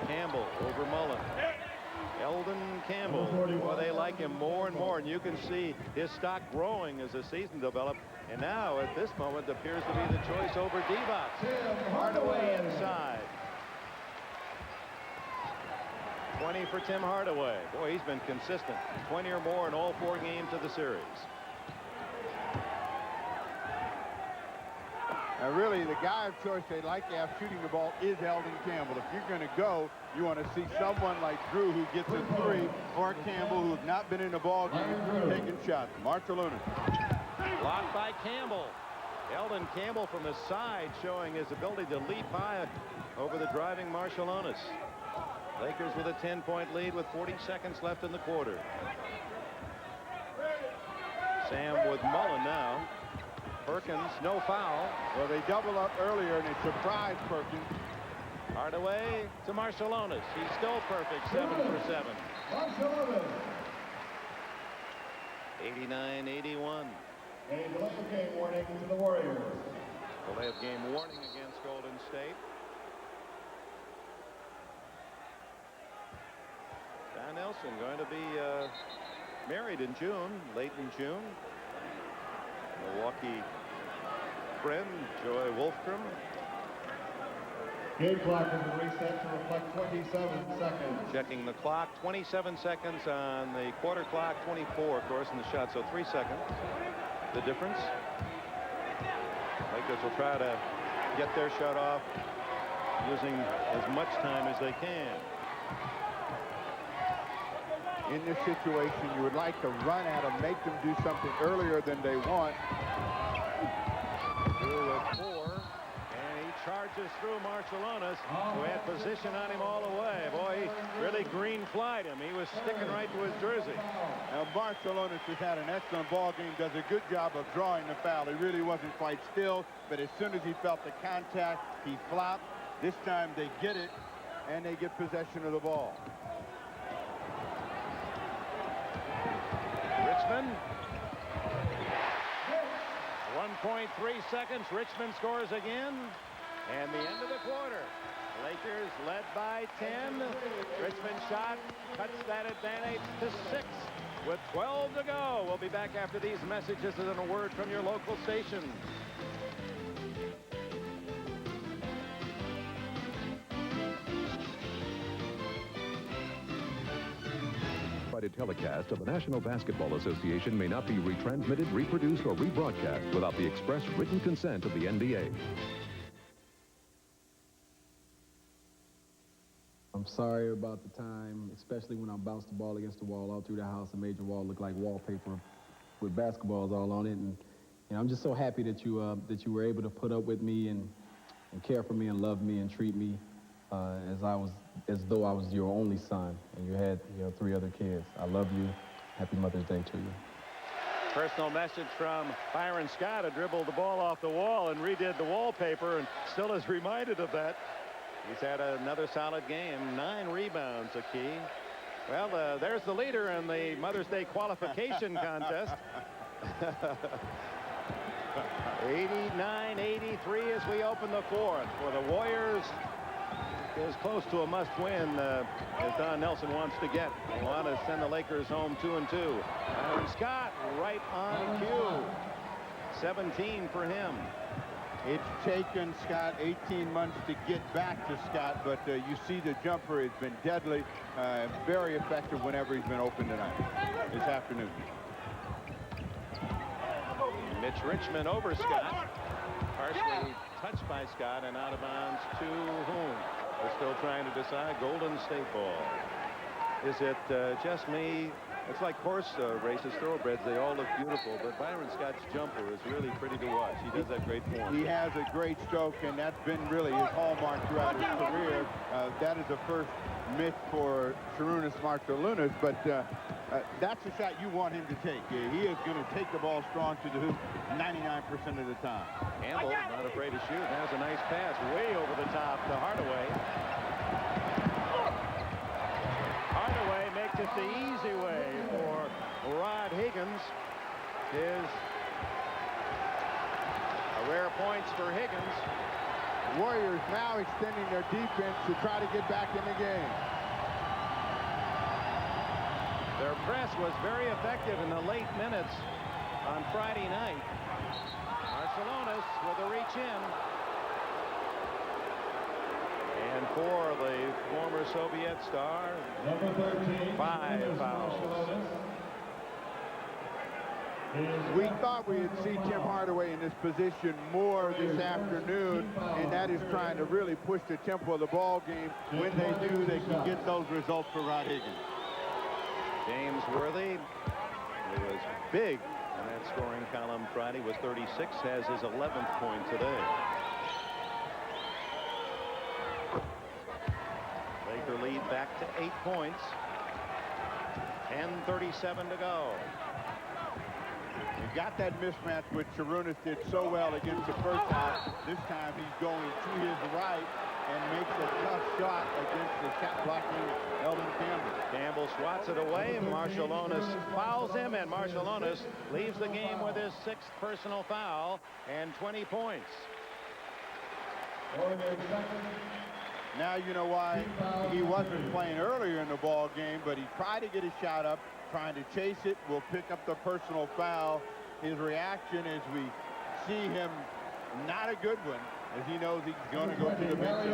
Campbell over Mullen. Eldon Campbell. Boy, they like him more and more, and you can see his stock growing as the season developed. And now, at this moment, appears to be the choice over Divac. Hardaway inside. 20 for Tim Hardaway. Boy, he's been consistent. 20 or more in all 4 games of the series. Now, really, the guy of choice they like to have shooting the ball is Eldon Campbell. If you're going to go, you want to see someone like Drew who gets a 3, or Campbell who have not been in the ball game taking shots. Marciulionis. Blocked by Campbell. Eldon Campbell from the side, showing his ability to leap high over the driving Marciulionis. Lakers with a 10-point lead with 40 seconds left in the quarter. Sam with Mullen now. Perkins, no foul. Well, they double up earlier, and it surprised Perkins. Hardaway to Marciulionis. He's still perfect, 7 for 7. 89-81. A delay of game warning to the Warriors. Delay of game warning against Golden State. Don Nelson going to be married in June, late in June. Milwaukee friend Joy Wolfstrom. Game clock has been reset to reflect 27 seconds. Checking the clock, 27 seconds on the quarter clock, 24, of course, in the shot, so 3 seconds. The difference. Lakers will try to get their shot off using as much time as they can. In this situation, you would like to run at them, make them do something earlier than they want. Through with 4, and he charges through Marciulionis, who had position on him all the way. Boy, he really green-flied him. He was sticking right to his jersey. Now, Marciulionis has had an excellent ball game, does a good job of drawing the foul. He really wasn't quite still, but as soon as he felt the contact, he flopped. This time they get it, and they get possession of the ball. Richmond. 1.3 seconds. Richmond scores again. And the end of the quarter. Lakers led by 10. Richmond shot cuts that advantage to 6 with 12 to go. We'll be back after these messages and a word from your local station. Telecast of the National Basketball Association may not be retransmitted, reproduced, or rebroadcast without the express written consent of the NBA. I'm sorry about the time, especially when I bounced the ball against the wall all through the house and made your wall look like wallpaper with basketballs all on it. And I'm just so happy that you were able to put up with me and care for me and love me and treat me as though I was your only son and you had 3 other kids. I love you. Happy Mother's Day to you. Personal message from Byron Scott, who dribbled the ball off the wall and redid the wallpaper and still is reminded of that. He's had another solid game. 9 rebounds, a key. Well, there's the leader in the Mother's Day qualification contest. 89-83 as we open the 4th. For the Warriors, is close to a must-win as Don Nelson wants to get. They want to send the Lakers home 2-2. Byron Scott right on cue. 17 for him. It's taken Scott 18 months to get back to Scott, but you see the jumper has been deadly, very effective whenever he's been open tonight, this afternoon. Mitch Richmond over Scott. Partially touched by Scott and out of bounds to whom? We're still trying to decide. Golden State ball. Is it just me? It's like horse races, thoroughbreds. They all look beautiful, but Byron Scott's jumper is really pretty to watch. He does have great form. He has a great stroke, and that's been really his hallmark throughout his career. That is the first miss for Sarunas Marciulionis, but that's the shot you want him to take. He is going to take the ball strong to the hoop 99% of the time. Campbell not afraid to shoot. That's a nice pass way over the top to Hardaway. Hardaway makes it the easy way for Rod Higgins. His rare points for Higgins. Warriors now extending their defense to try to get back in the game. Their press was very effective in the late minutes on Friday night. Marciulionis with a reach in. And for the former Soviet star, Number 13, 5 fouls. We thought we'd see Tim Hardaway in this position more this afternoon, and that is trying to really push the tempo of the ball game. When they do, they can get those results for Rod Higgins. James Worthy, who was big in that scoring column Friday, was 36, has his 11th point today. Laker lead back to 8 points. 10:37 to go. You got that mismatch which Sarunas did so well against the first half. This time he's going to his right and makes a tough shot against the shot blocking Elvin Campbell. Campbell swats it away. Marciulionis fouls him, and Marciulionis leaves the game with his 6th personal foul and 20 points. Now you know why he wasn't playing earlier in the ball game, but he tried to get a shot up, trying to chase it, will pick up the personal foul. His reaction as we see him, not a good one, as he knows he's going to go to the bench.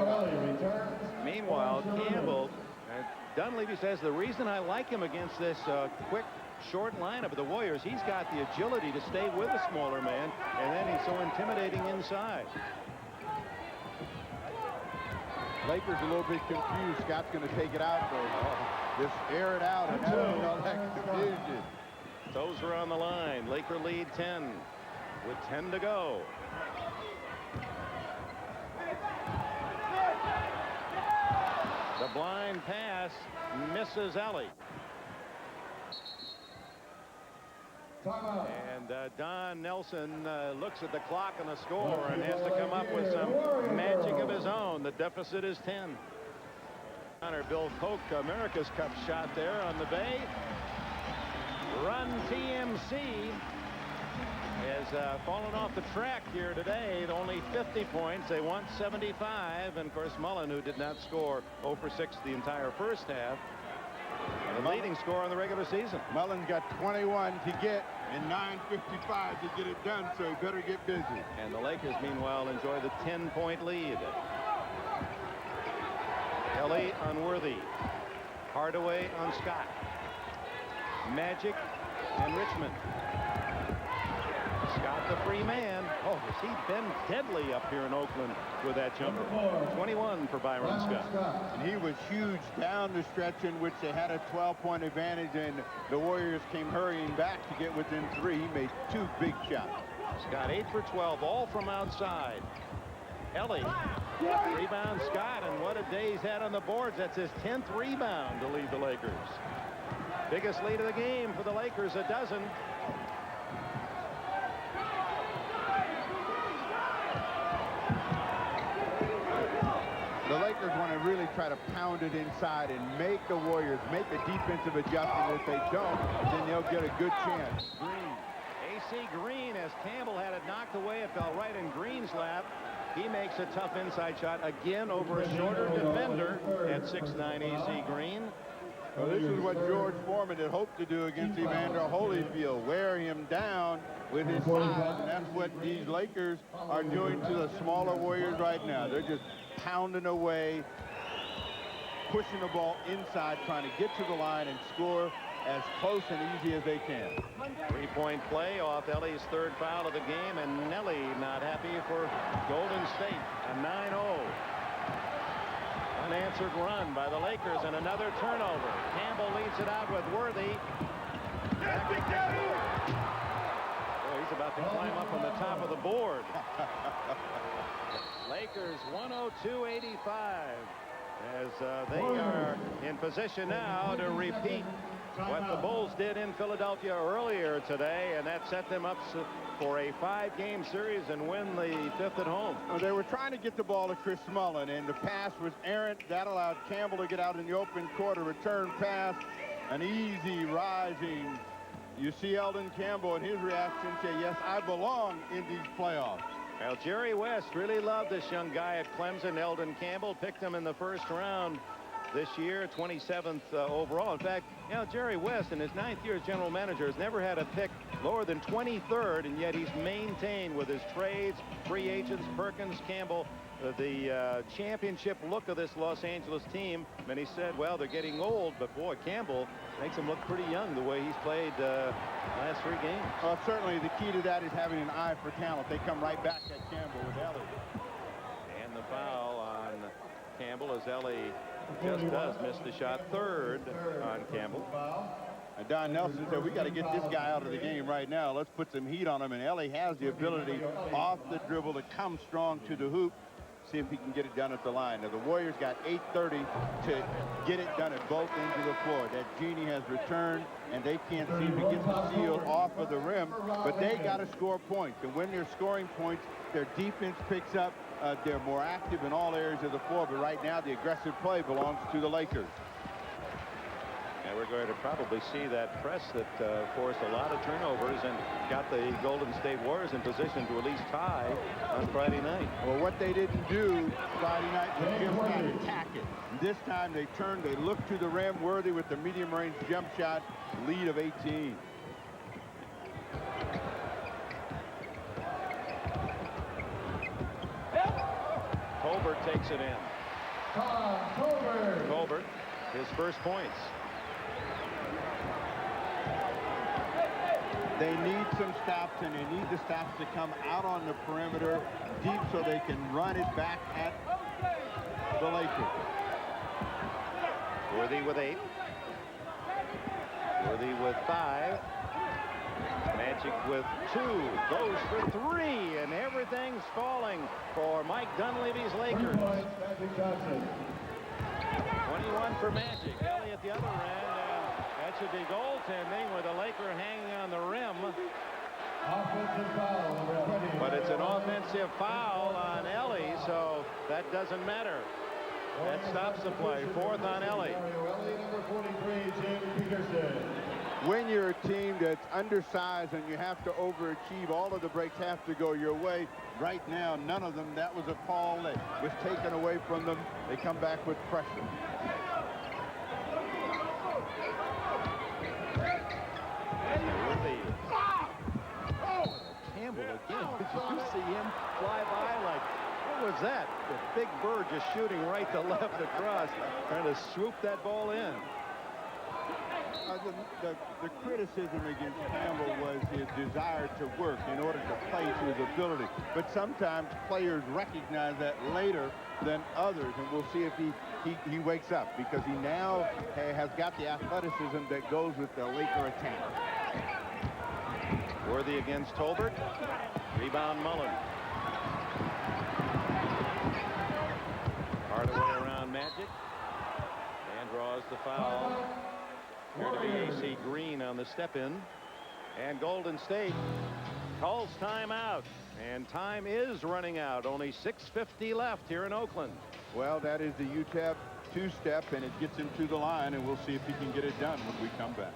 Meanwhile, Campbell, Dunleavy says the reason I like him against this quick, short lineup of the Warriors, he's got the agility to stay with a smaller man, and then he's so intimidating inside. Lakers a little bit confused. Scott's going to take it out, though. Just air it out and have all that confusion. Toes are on the line. Laker lead 10 with 10 to go. The blind pass misses Ellie. And Don Nelson looks at the clock and the score and has to come up with some magic of his own. The deficit is 10. Honor Bill Koch, America's Cup shot there on the bay. Run TMC has fallen off the track here today. Only 50 points. They want 75. And of course, Mullen, who did not score 0 for 6 the entire first half. The leading scorer in the regular season. Mullen's got 21 to get and 9:55 to get it done, so he better get busy. And the Lakers, meanwhile, enjoy the 10-point lead. Ellie on Worthy. Hardaway on Scott. Magic and Richmond. Scott the free man. Oh, has he been deadly up here in Oakland with that jumper. 21 for Byron Scott. And he was huge down the stretch in which they had a 12-point advantage, and the Warriors came hurrying back to get within 3. He made 2 big shots. Scott 8 for 12, all from outside. Ellie, rebound Scott, and what a day he's had on the boards. That's his 10th rebound to lead the Lakers. Biggest lead of the game for the Lakers, a dozen. The Lakers want to really try to pound it inside and make the Warriors make a defensive adjustment. If they don't, then they'll get a good chance. Green. A.C. Green, as Campbell had it knocked away, it fell right in Green's lap. He makes a tough inside shot again over a shorter defender at 6'9" A.C. Green. Well, this is what George Foreman had hoped to do against Evander Holyfield, wear him down with his size, and that's what these Lakers are doing to the smaller Warriors right now. They're just pounding away, pushing the ball inside, trying to get to the line and score as close and easy as they can. 3-point play off Ellie's 3rd foul of the game, and Nelly not happy for Golden State. A 9-0. Unanswered run by the Lakers, and another turnover. Campbell leads it out with Worthy. Oh, he's about to climb up on the top of the board. Lakers 102-85 as they are in position now to repeat what the Bulls did in Philadelphia earlier today, and that set them up for a 5-game series and win the 5th at home. Well, they were trying to get the ball to Chris Mullen, and the pass was errant. That allowed Campbell to get out in the open court. A return pass, an easy rising. You see Eldon Campbell and his reaction say, yes, I belong in these playoffs. Well, Jerry West really loved this young guy at Clemson. Eldon Campbell picked him in the 1st round this year, 27th overall. In fact, you know, Jerry West in his 9th year as general manager has never had a pick lower than 23rd, and yet he's maintained with his trades, free agents, Perkins, Campbell, the championship look of this Los Angeles team. And he said, well, they're getting old, but boy, Campbell makes him look pretty young the way he's played last 3 games. Certainly the key to that is having an eye for talent. They come right back at Campbell with Ellie. And the foul on Campbell as Ellie just does miss the shot. 3rd on Campbell. And Don Nelson said, we got to get this guy out of the game right now. Let's put some heat on him. And Ellie has the ability off the dribble to come strong to the hoop. See if he can get it done at the line. Now, the Warriors got 8:30 to get it done at both ends of the floor. That Genie has returned, and they can't seem to get the seal off of the rim. But they got to score points. And when they're scoring points, their defense picks up. They're more active in all areas of the floor. But right now, the aggressive play belongs to the Lakers. And we're going to probably see that press that forced a lot of turnovers and got the Golden State Warriors in position to at least tie on Friday night. Well, what they didn't do Friday night was just not attack it. This time they turned, they looked to the rim. Worthy with the medium range jump shot, lead of 18. takes it in. Colbert, his first points. They need some stops, and they need the stops to come out on the perimeter deep so they can run it back at the Lakers. Worthy with 8. Worthy with 5. Magic with 2. Goes for 3, and everything's falling for Mike Dunleavy's Lakers. 21 for Magic. Ellie at the other end, and that should be goaltending with a Laker hanging on the rim. But it's an offensive foul on Ellie, so that doesn't matter. That stops the play. 4th on Ellie. When you're a team that's undersized and you have to overachieve, all of the breaks have to go your way. Right now, none of them. That was a call that was taken away from them. They come back with pressure. Campbell again. Did you see him fly by like, what was that? The big bird just shooting right to left across, trying to swoop that ball in. The criticism against Campbell was his desire to work in order to play to his ability. But sometimes players recognize that later than others, and we'll see if he wakes up, because he now has got the athleticism that goes with the Laker attack. Worthy against Tolbert. Rebound Mullen. Hardaway around Magic. And draws the foul. Here to be AC Green on the step-in. And Golden State calls timeout. And time is running out. Only 6:50 left here in Oakland. Well, that is the UTEP two-step, and it gets him to the line, and we'll see if he can get it done when we come back.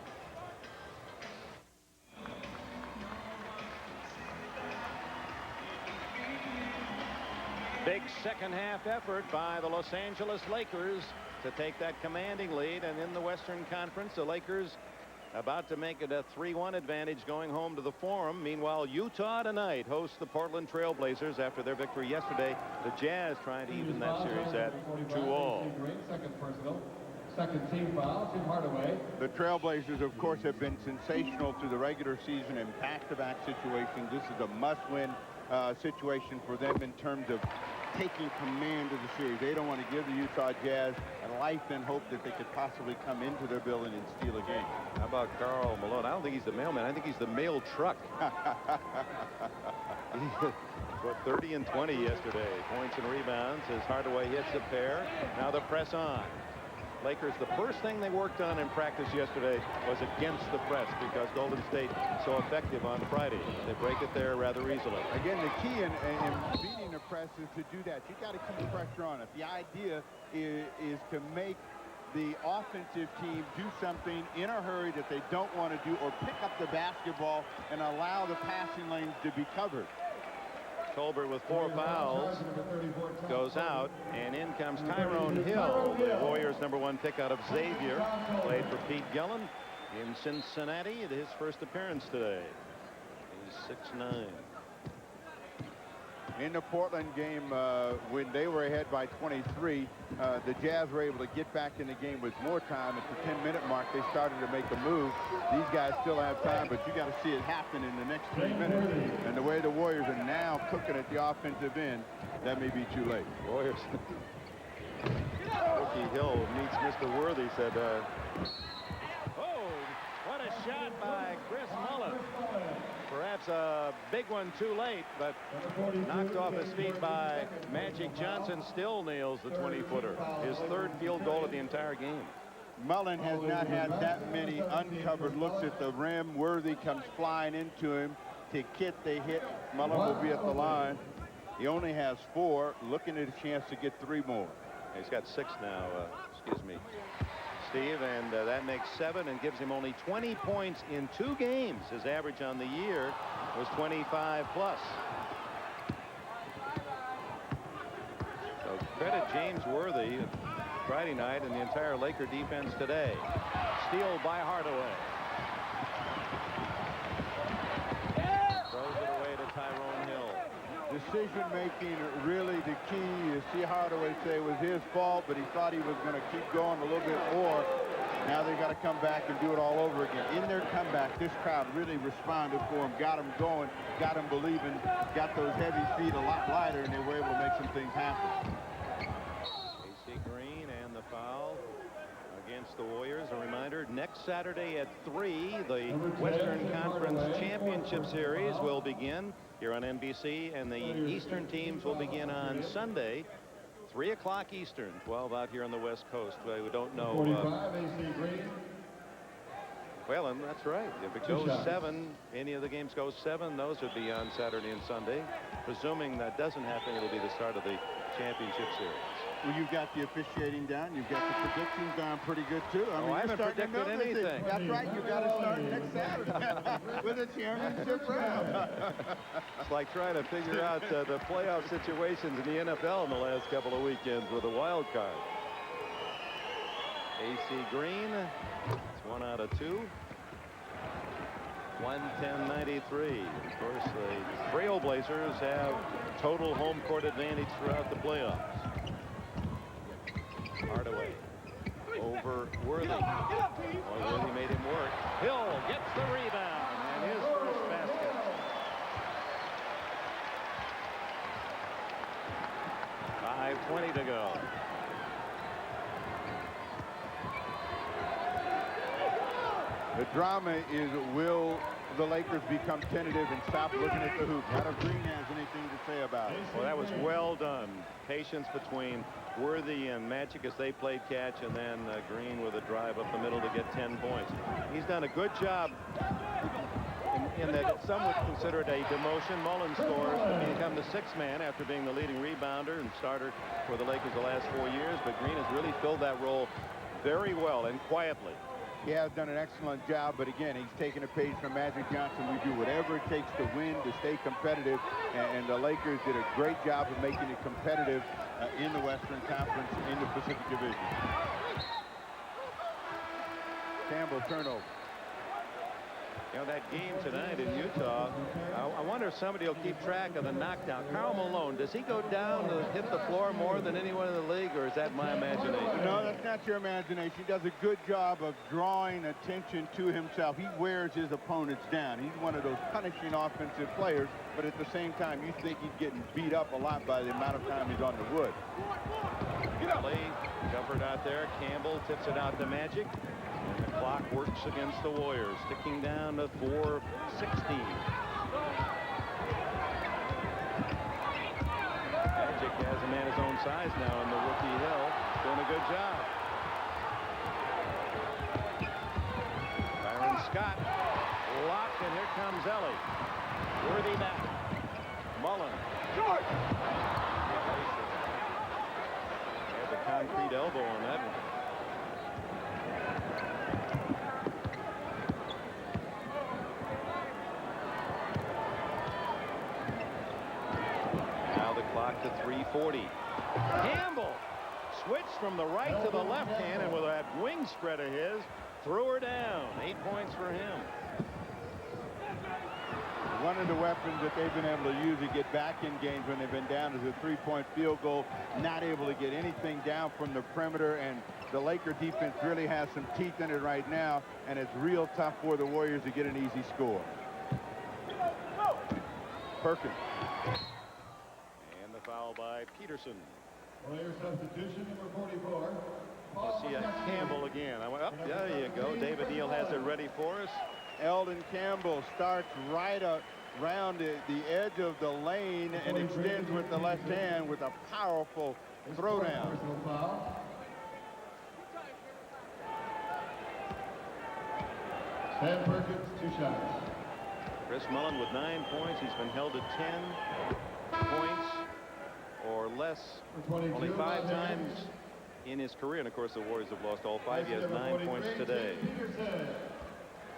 Big second-half effort by the Los Angeles Lakers to take that commanding lead. And in the Western Conference, the Lakers about to make it a 3-1 advantage going home to the Forum. Meanwhile, Utah tonight hosts the Portland Trail Blazers after their victory yesterday. The Jazz trying to even that series at 2-all. Second personal. Second team foul, Tim Hardaway. The Trailblazers, of course, have been sensational through the regular season in back-to-back situations. This is a must-win situation for them in terms of taking command of the series. They don't want to give the Utah Jazz a life and hope that they could possibly come into their building and steal a game. How about Karl Malone? I don't think he's the mailman. I think he's the mail truck. What, 30 and 20 yesterday. Points and rebounds as Hardaway hits a pair. Now the press on. Lakers, the first thing they worked on in practice yesterday was against the press, because Golden State so effective on Friday. They break it there rather easily. Again, the key in beating the press is to do that. You got to keep pressure on it. The idea is to make the offensive team do something in a hurry that they don't want to do, or pick up the basketball and allow the passing lanes to be covered. Tolbert with 4 fouls goes out, and in comes Tyrone Hill, the Warriors' #1 pick out of Xavier. Played for Pete Gillen in Cincinnati. His first appearance today. He's 6'9". In the Portland game, when they were ahead by 23, the Jazz were able to get back in the game with more time. At the 10-minute mark, they started to make a move. These guys still have time, but you got to see it happen in the next 3 minutes. And the way the Warriors are now cooking at the offensive end, that may be too late. Warriors. Rookie Hill meets Mr. Worthy, said, oh, what a shot by Chris Mullen. Perhaps a big one too late, but knocked off his feet by Magic Johnson. Still nails the 20-footer. His 3rd field goal of the entire game. Mullen has not had that many uncovered looks at the rim. Worthy comes flying into him. To Kit, they hit. Mullen will be at the line. He only has 4, looking at a chance to get 3 more. He's got 6 now, excuse me, Steve, and that makes 7 and gives him only 20 points in 2 games. His average on the year was 25 plus. So credit James Worthy Friday night and the entire Laker defense today. Steal by Hardaway. Throws it away to Tyrone Hill. This decision-making really the key. You see Hardaway say it was his fault, but he thought he was going to keep going a little bit more. Now they've got to come back and do it all over again. In their comeback, this crowd really responded for him, got him going, got him believing, got those heavy feet a lot lighter, and they were able to make some things happen. AC Green and the foul against the Warriors. A reminder, next Saturday at 3, the Western Conference Championship Series will begin here on NBC, and the Eastern teams will begin on Sunday, 3 o'clock Eastern, 12 out here on the West Coast. We don't know. 45, AC Green. Well, and that's right. If it goes 7, any of the games go 7, those would be on Saturday and Sunday. Presuming that doesn't happen, it'll be the start of the championship series. Well, you've got the officiating down. You've got the predictions down pretty good, too. I haven't predicted anything. That's right. You've got to start next Saturday with a championship round. It's like trying to figure out the playoff situations in the NFL in the last couple of weekends with a wild card. AC Green, it's 1 out of 2. 110-93. Of course, the Trailblazers have total home court advantage throughout the playoffs. Hardaway over Worthy. Worthy made him work. Hill gets the rebound and his first basket. .5:20 to go. The drama is, will the Lakers become tentative and stop looking at the hoop? Not if Green has anything to say about it. Well, that was well done. Patience between Worthy and Magic as they played catch, and then Green with a drive up the middle to get 10 points. He's done a good job in that some would consider it a demotion. Mullen scores to become the 6th man after being the leading rebounder and starter for the Lakers the last 4 years, but Green has really filled that role very well and quietly. He has done an excellent job, but again, he's taken a page from Magic Johnson. We do whatever it takes to win, to stay competitive, and the Lakers did a great job of making it competitive in the Western Conference, in the Pacific Division. Campbell turnover. You know, that game tonight in Utah, I wonder if somebody will keep track of the knockdown. Karl Malone, does he go down to hit the floor more than anyone in the league, or is that my imagination? No, that's not your imagination. He does a good job of drawing attention to himself. He wears his opponents down. He's one of those punishing offensive players, but at the same time, you think he's getting beat up a lot by the amount of time he's on the wood. Play covered out there. Campbell tips it out to Magic. And the clock works against the Warriors, ticking down to 4:16. Magic has a man his own size now in the rookie Hill, doing a good job. Byron Scott locked, and here comes Ellie. Worthy back. Mullen. Had the concrete elbow on that one. Clock to 3:40. Campbell switched from the right to the left hand, and with that wing spread of his, threw her down. 8 points for him. One of the weapons that they've been able to use to get back in games when they've been down is a 3-point field goal. Not able to get anything down from the perimeter, and the Laker defense really has some teeth in it right now, and it's real tough for the Warriors to get an easy score. Perkins. Foul by Peterson. Player substitution number 44. We'll see Campbell again. There you go. David Neal has it ready for us. Eldon Campbell starts right around the edge of the lane and extends with the left hand with a powerful throwdown. Sam Perkins, 2 shots. Chris Mullen with 9 points. He's been held to 10 points or less only 5 times in his career, and of course the Warriors have lost all 5. He has 9 points today.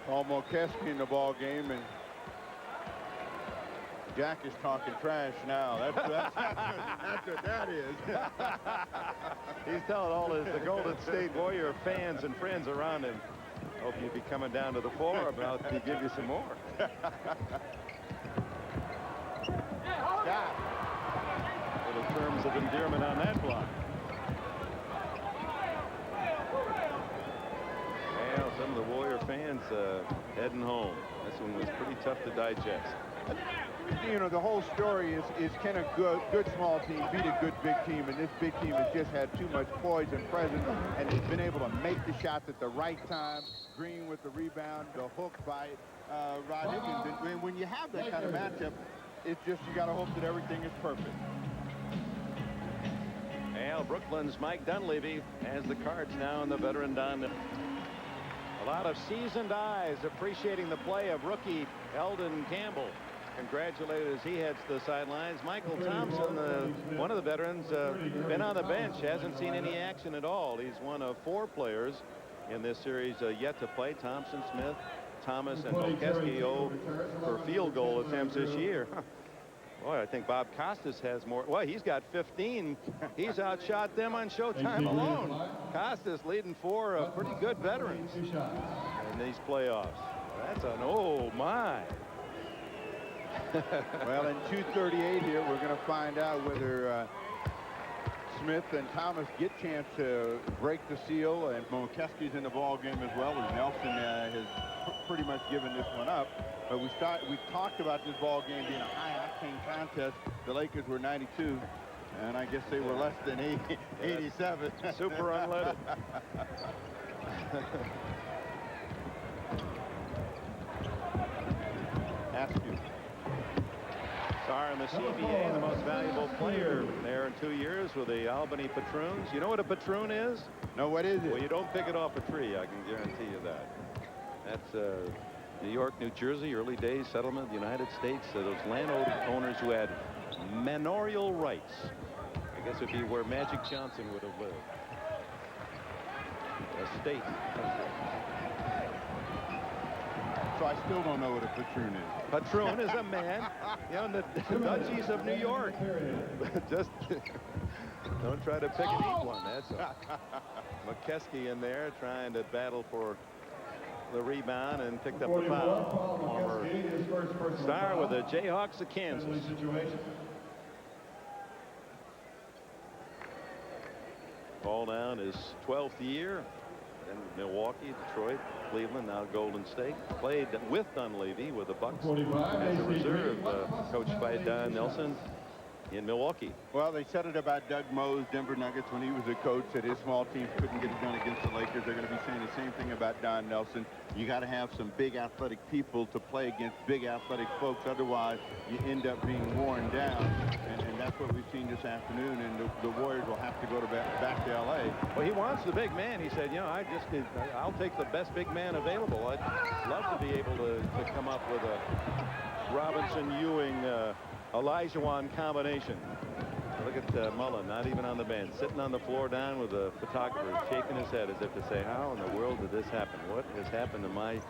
Paul Mulcahy in the ball game, and Jack is talking trash now. That's what that is. He's telling all the Golden State Warrior fans and friends around him, hope you'll be coming down to the floor. I'm about to give you some more. Scott. endearment on that block. Well, some of the Warrior fans heading home. This one was pretty tough to digest. You know, the whole story is can a good small team beat a good big team, and this big team has just had too much poise and presence, and has been able to make the shots at the right time. Green with the rebound, the hook by Rod Higgins. And when you have that kind of matchup, it's just you got to hope that everything is perfect. Well, Brooklyn's Mike Dunleavy has the cards now in the veteran Don. A lot of seasoned eyes appreciating the play of rookie Eldon Campbell. Congratulated as he heads to the sidelines. Michael Thompson, one of the veterans, been on the bench, hasn't seen any action at all. He's one of 4 players in this series yet to play. Thompson, Smith, Thomas, and Mokeski for field goal attempts this year. Boy, I think Bob Costas has more. Well, he's got 15. He's outshot them on Showtime alone. Costas leading 4 pretty good veterans in these playoffs. That's an oh my. Well, in 2:38 here, we're going to find out whether Smith and Thomas get chance to break the seal, and Mokeski's in the ball game as well, as Nelson has pretty much given this one up. But we talked about this ball game being a high-octane contest. The Lakers were 92, and I guess they were less than 87. Super unleaded. Askew. Star in the CBA, the most valuable player there in 2 years with the Albany Patroons. You know what a patroon is? No, what is it? Well, you don't pick it off a tree, I can guarantee you that. That's New York, New Jersey, early days settlement of the United States. Those landowners who had manorial rights. I guess it'd be where Magic Johnson would have lived. A state. So I still don't know what a patroon is. Patroon is a man, you know, in the duchies of New York. Just don't try to pick and eat one. That's Mokeski in there trying to battle for the rebound and picked up the foul. Former star with the Jayhawks of Kansas. Ball down his 12th year. Then Milwaukee, Detroit, Cleveland, now Golden State. Played with Dunleavy with the Bucks as a reserve, coached by Don Nelson in Milwaukee. Well, they said it about Doug Moe's Denver Nuggets when he was a coach, that his small teams couldn't get it done against the Lakers. They're going to be saying the same thing about Don Nelson. You got to have some big athletic people to play against big athletic folks. Otherwise, you end up being worn down. And that's what we've seen this afternoon. And the Warriors will have to go back to L.A. Well, he wants the big man. He said, you know, I'll take the best big man available. I'd love to be able to come up with a Robinson-Ewing, Olajuwon combination. Look at Mullen, not even on the bench, sitting on the floor down with a photographer, shaking his head as if to say, how in the world did this happen? What has happened to my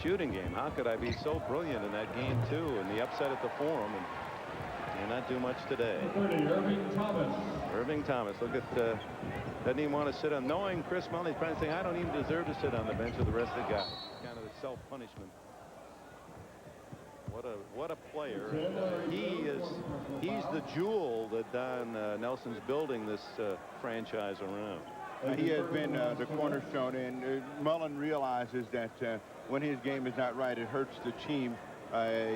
shooting game? How could I be so brilliant in that game, too, and the upset at the Forum, and not do much today? Irving Thomas. Irving Thomas, look at, doesn't even want to sit on, knowing Chris Mullen, he's probably saying, I don't even deserve to sit on the bench with the rest of the guys. Kind of a self-punishment. What a player. He's the jewel that Don Nelson's building this franchise around. He has been the cornerstone, and Mullen realizes that when his game is not right, it hurts the team.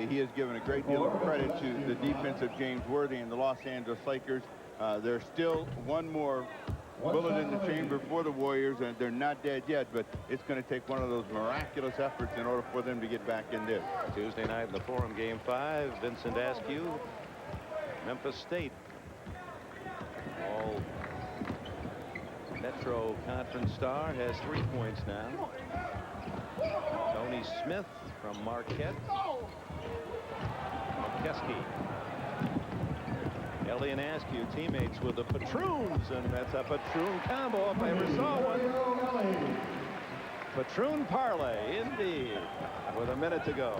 He has given a great deal of credit to the defense of James Worthy and the Los Angeles Lakers. There's still one more bullet in the chamber for the Warriors, and they're not dead yet, but it's going to take one of those miraculous efforts in order for them to get back in this. Tuesday night in the Forum, Game 5, Vincent Askew, Memphis State. All Metro Conference star has 3 points now. Tony Smith from Marquette. Mokeski. Ellie and Askew, teammates with the Patroons, and that's a Patroon combo if I ever saw one. Patroon parlay, indeed, with a minute to go.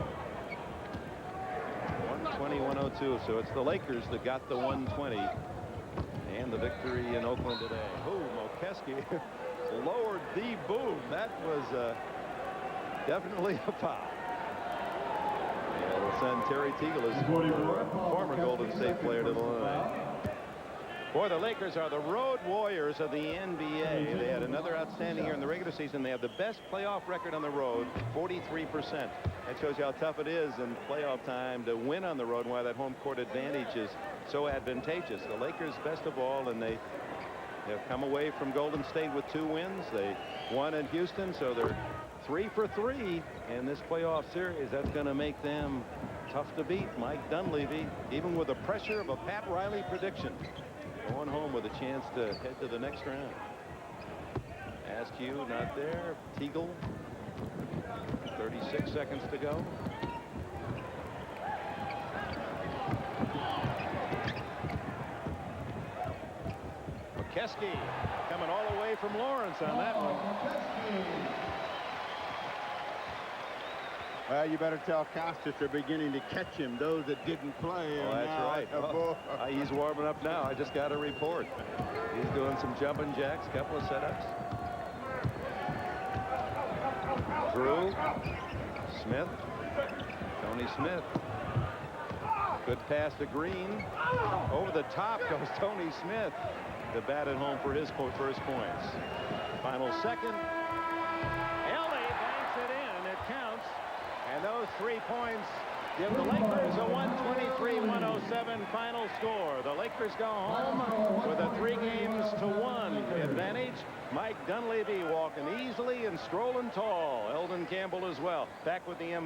120-102, so it's the Lakers that got the 120 and the victory in Oakland today. Oh, Mokeski lowered the boom. That was definitely a foul. We'll send Terry Teagle, his former Golden State player, to the line. Boy, the Lakers are the road warriors of the NBA. They had another outstanding year in the regular season. They have the best playoff record on the road, 43%. That shows you how tough it is in playoff time to win on the road and why that home court advantage is so advantageous. The Lakers, best of all, and they have come away from Golden State with 2 wins. They won in Houston, so they're 3 for 3 in this playoff series. That's going to make them tough to beat. Mike Dunleavy, even with the pressure of a Pat Riley prediction, going home with a chance to head to the next round. Askew not there. Teagle, 36 seconds to go. McKeskey coming all the way from Lawrence on that one. Well, you better tell Costas they're beginning to catch him, those that didn't play. Oh, that's right. Oh, he's warming up now. I just got a report. He's doing some jumping jacks, couple of setups. Drew, Smith, Tony Smith. Good pass to Green. Over the top goes Tony Smith to bat it home for his first points. Final second. Ellie banks it in. It counts. And those 3 points give the Lakers a 123-107 final score. The Lakers go home with a 3-1 advantage. Mike Dunleavy walking easily and strolling tall. Eldon Campbell as well. Back with the